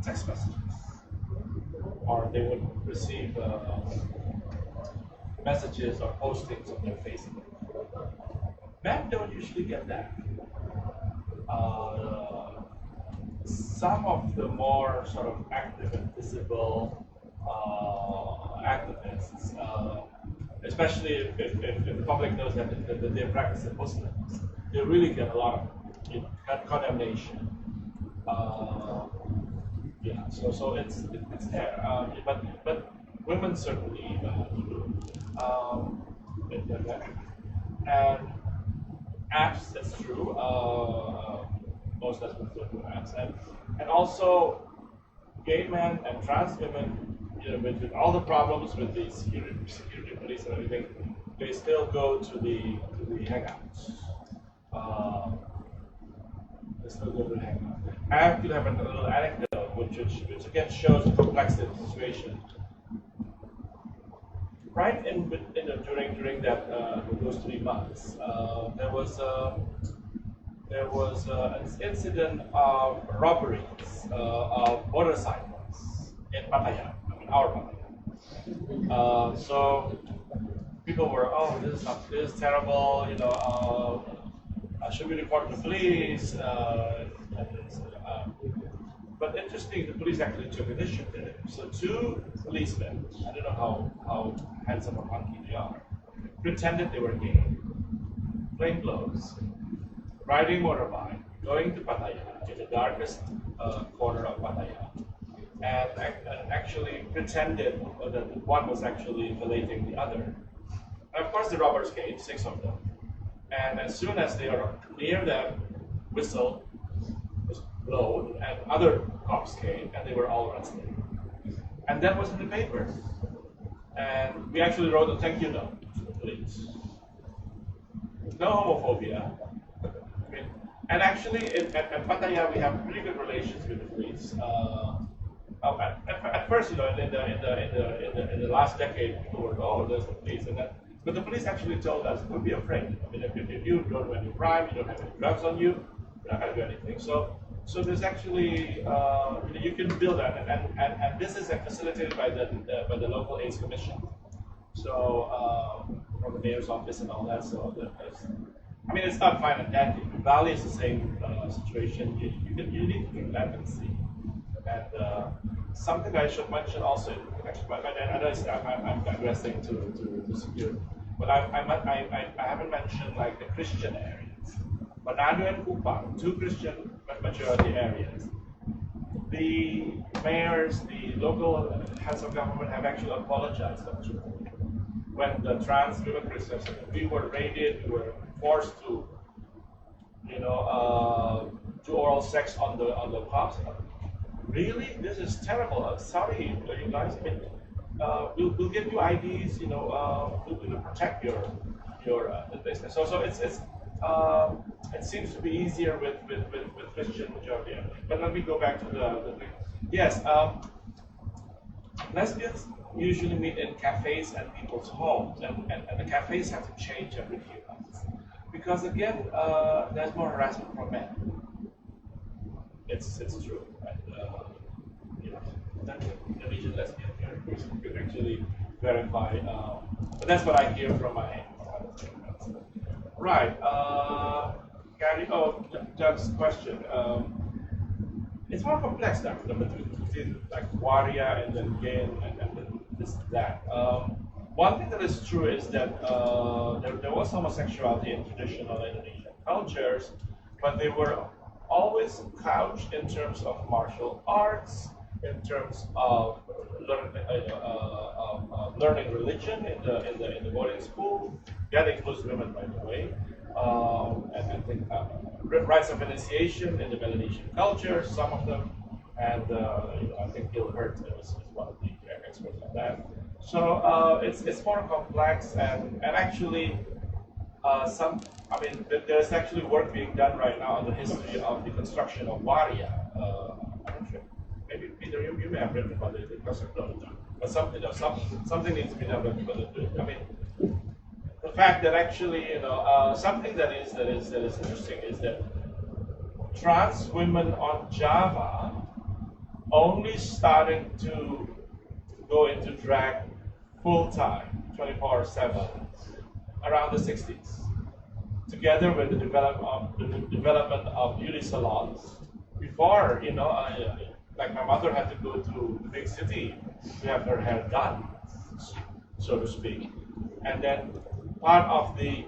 text messages, or they would receive messages or postings on their Facebook. Men don't usually get that. Some of the more sort of active and visible activists, especially if the public knows that they practice Muslims, they really get a lot of condemnation. Yeah, so it's there, but women certainly do. And apps, that's true. Most lesbians don't do apps, and also gay men and trans women, with all the problems with the security police and everything, they still go to the hangouts. They still go to the hangouts. I actually have a little anecdote, which again shows the complexity of the situation. Right during that those 3 months, there was an incident of robberies of motorcycles in Pattaya, our Pattaya. So people were, oh, this is terrible, should we report to the police? But interesting, the police actually took initiative. So 2 policemen, I don't know how handsome or hunky they are, pretended they were gay, plain clothes, riding motorbike, going to Pattaya, in the darkest corner of Pattaya, and actually pretended that one was actually filleting the other. And of course the robbers came, 6 of them. And as soon as they are near them, whistle was blown, and other cops came, and they were all arrested. And that was in the paper. And we actually wrote a thank you note to the police. No homophobia. And actually, at Pattaya, we have pretty good relations with the police. At first, in the last decade, people were, oh, there's the police, but the police actually told us, don't be afraid. I mean, if you don't do any crime, you don't have any drugs on you, you're not going to do anything. So there's actually, you can build that, and this is facilitated by the local AIDS commission. So from the mayor's office and all that. So I mean, it's not fine and dandy. Valley is the same situation. You need to do advocacy. And something I should mention also, I'm digressing to security, but I haven't mentioned like the Christian areas. Manado and Kupang, 2 Christian majority areas. The mayors, the local heads of government have actually apologized up to when the trans women Christians, we were raided, we were forced to, do oral sex on the pubs. Really, this is terrible. I'm sorry, you guys. We'll give you IDs. We'll protect your business. So it seems to be easier with Christian majority. But let me go back to the thing. Yes, lesbians usually meet in cafes and people's homes, and the cafes have to change every few months because again, there's more harassment from men. It's true. Indonesian lesbian here could actually verify, but that's what I hear from my right. Gary, Doug's question. It's more complex, Dr. Between like waria and then gay and then this that. One thing that is true is that there was homosexuality in traditional Indonesian cultures, but they were always couched in terms of martial arts, in terms of learning religion in the boarding school. That includes women, by the way, and I think rites of initiation in the Melanesian culture, some of them, and I think Gil Hurt is one of the experts on that. So it's more complex, and actually there's actually work being done right now on the history of the construction of waria. I'm not sure. Maybe Peter, you may have written about the construction, but something needs to be done. The fact that actually, something that is interesting is that trans women on Java only started to go into drag full time, 24/7, around the 60s, together with the development of beauty salons. Before, like my mother had to go to the big city to have her hair done, so to speak, and then part of the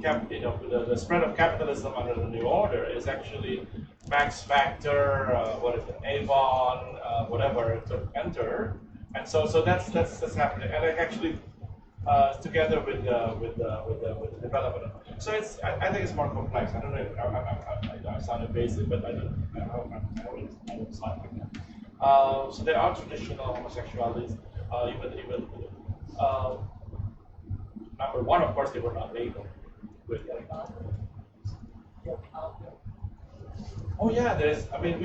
the spread of capitalism under the new order is actually Max Factor, what is it, Avon, whatever to enter, and so that's happening, and it actually together with the development. So I think it's more complex. I don't know if I sound invasive, but I don't sound like that. So there are traditional homosexualities, even number one, of course, they were not legal. Oh yeah, there's. I mean,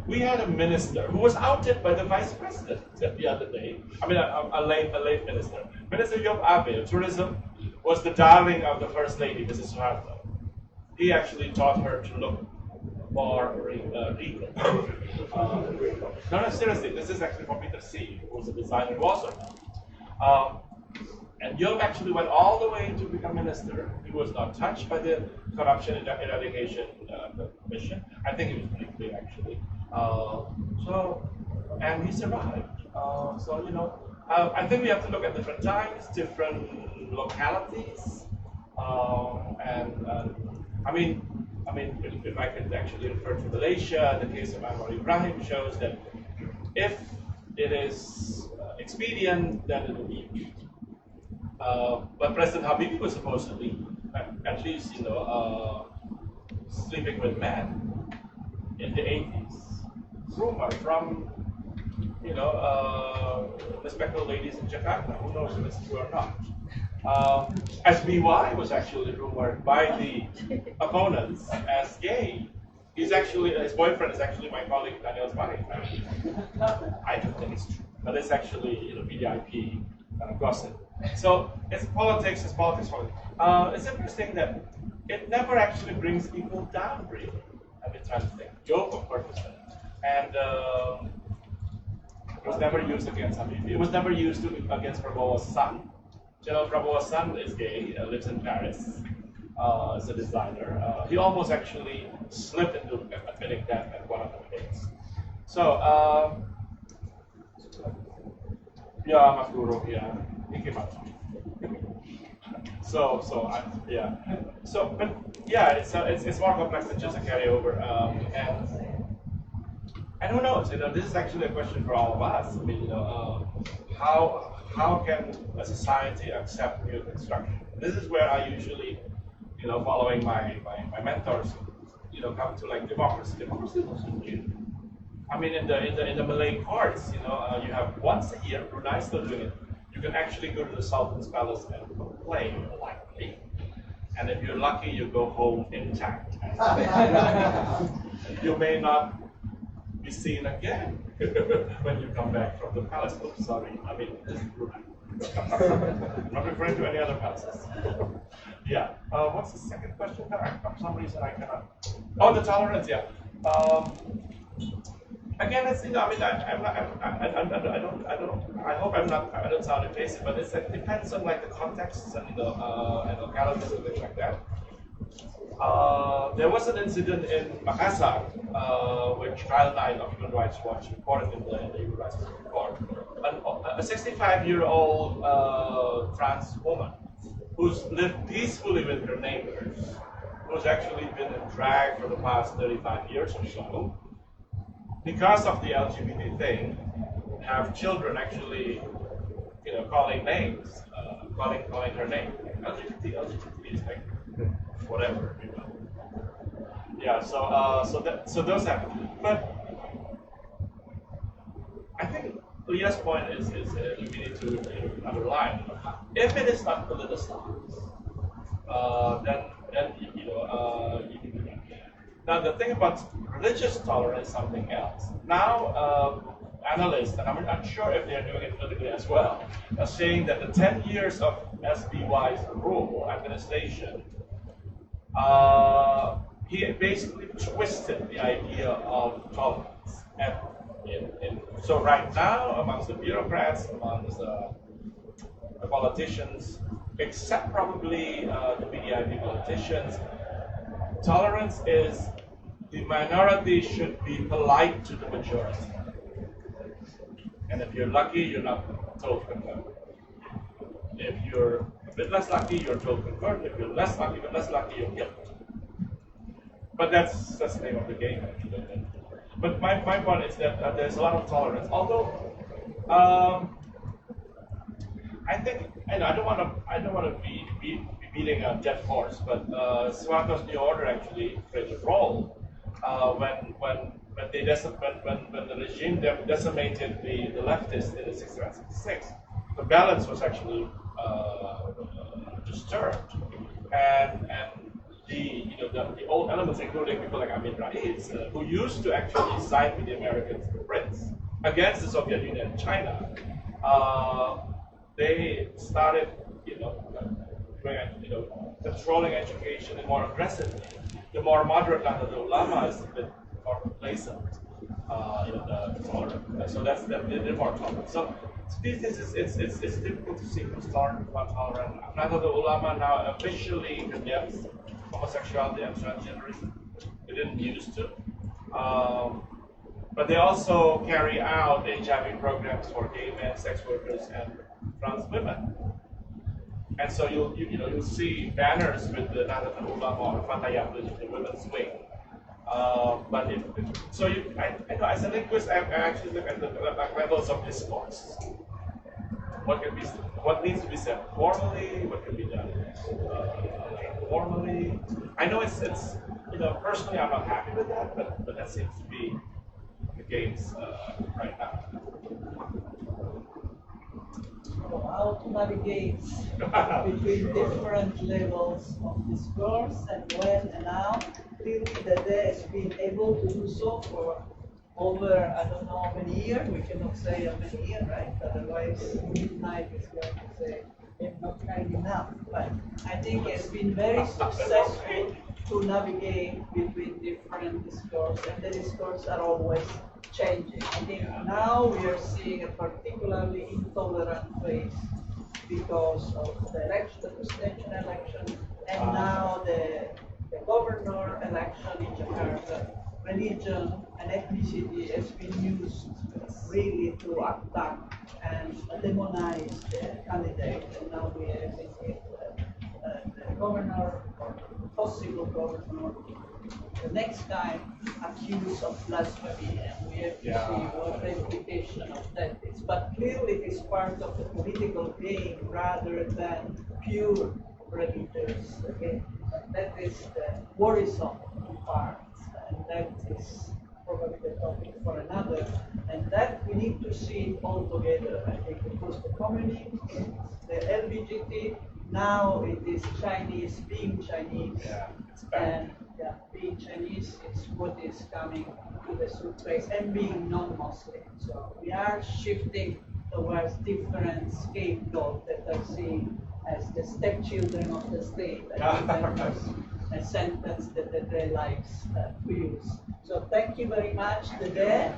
we had a minister who was outed by the vice president the other day. I mean, a late minister. Minister Yop Abe of tourism was the darling of the first lady, Mrs. Suharto. He actually taught her to look more regal. No, seriously, this is actually from Peter C., who was a designer who also. And Yop actually went all the way to become minister. He was not touched by the Corruption Eradication Commission. I think it was pretty clear, actually. And he survived. I think we have to look at different times, different localities, I mean, if I could actually refer to Malaysia, the case of Anwar Ibrahim shows that if it is expedient, then it will be used. But President Habibie was supposedly, at least, sleeping with men in the 80s. Rumor from, respectable ladies in Jakarta. Who knows if it's true or not? SBY was actually rumored by the opponents as gay. His boyfriend is actually my colleague Daniel Spani. I don't think it's true, but it's actually VDIP gossip. So it's politics. It's interesting that it never actually brings people down, really. I've been trying to think. Joke, of course, and it was never used against Habibie. It was never used against Prabowo's son. General Prabowo's son is gay, lives in Paris, is a designer. He almost actually slipped into admitting that at one of the debates. So, Mas Guru, he came out. It's more complex than just a carryover, and who knows? This is actually a question for all of us. I mean, how can a society accept new construction? This is where I usually, following my mentors, come to like democracy. Democracy is also new. I mean, in the Malay courts, you have once a year. Brunei is still doing it. You can actually go to the Sultan's palace and complain politely, and if you're lucky, you go home intact. You may not be seen again when you come back from the palace. Oops, sorry. I mean, this is Brunei. I'm not referring to any other palaces. Yeah. What's the second question? For some reason, I cannot. Oh, the tolerance. Yeah. Again, it's I hope I don't sound invasive, but it depends on like the context and localities and things like that. There was an incident in Makassar, which Kyle Knight of Human Rights Watch reported in the Human Rights Watch report. A 65-year-old trans woman who's lived peacefully with her neighbors, who's actually been in drag for the past 35 years or so, because of the LGBT thing, have children actually, calling names, calling her name. LGBT is like whatever, Yeah. So those happen. But I think Leah's point is we need to underline. If it is not politicized, then Now the thing about religious tolerance is something else. Now analysts, and I'm not sure if they're doing it politically as well, are saying that the 10 years of SBY's rule, administration, he basically twisted the idea of tolerance. So right now, amongst the bureaucrats, amongst the politicians, except probably the BDIP politicians, tolerance is the minority should be polite to the majority. And if you're lucky, you're not told to convert. If you're a bit less lucky, you're told convert. If you're less lucky, you're killed. But that's the name of the game, actually. But my point is that there's a lot of tolerance. Although, I think, and I don't want to be beating a dead horse, but Suharto's New Order actually played a role when the regime decimated the leftists in the 1966. The balance was actually disturbed, and the old elements, including people like Amin Rais, who used to actually side with the Americans, the Brits, against the Soviet Union and China, they started, controlling education more aggressively. The more moderate Nahdlatul Ulama is a bit more complacent, so that's they're more tolerant. So these days it's difficult to see who's tolerant, not tolerant. Nahdlatul Ulama now officially condemns homosexuality and transgenderism. They didn't used to. But they also carry out HIV programs for gay men, sex workers, and trans women. And so you'll see banners with the Nahdlatul Ulama or Fatayat, which is the women's wing. As a linguist, I actually look at the levels of discourse. What needs to be said formally, what can be done informally. I know it's personally I'm not happy with that, but that seems to be the case right now. How to navigate between different levels of discourse and when and how. Clearly, Dede has been able to do so for over, I don't know how many years. We cannot say how many years, right? Otherwise, midnight is going to say it's not kind enough. But I think it's been very successful to navigate between different discourse, and the discourse are always changing. I think now we are seeing a particularly intolerant phase because of the election, the presidential election, and now the governor election in Jakarta. Religion and ethnicity has been used really to attack and demonize the candidate. And now we have the governor or possible governor the next time accused of blasphemy, and we have to see what the implication of that is. But clearly it is part of the political game rather than pure religious game. That is the worrisome part, and that is probably the topic for another. And that we need to see it all together. I think it was the community, the LGBT, now it is Chinese being Chinese. And being Chinese is what is coming to the surface, and being non-Muslim. So we are shifting towards different scapegoats that are seen as the stepchildren of the state. I think that was a sentence that they likes to use. So thank you very much, Dede.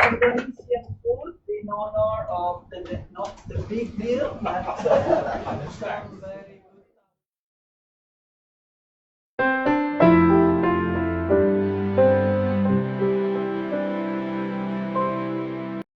Indonesian food in honor of not the big meal, but some very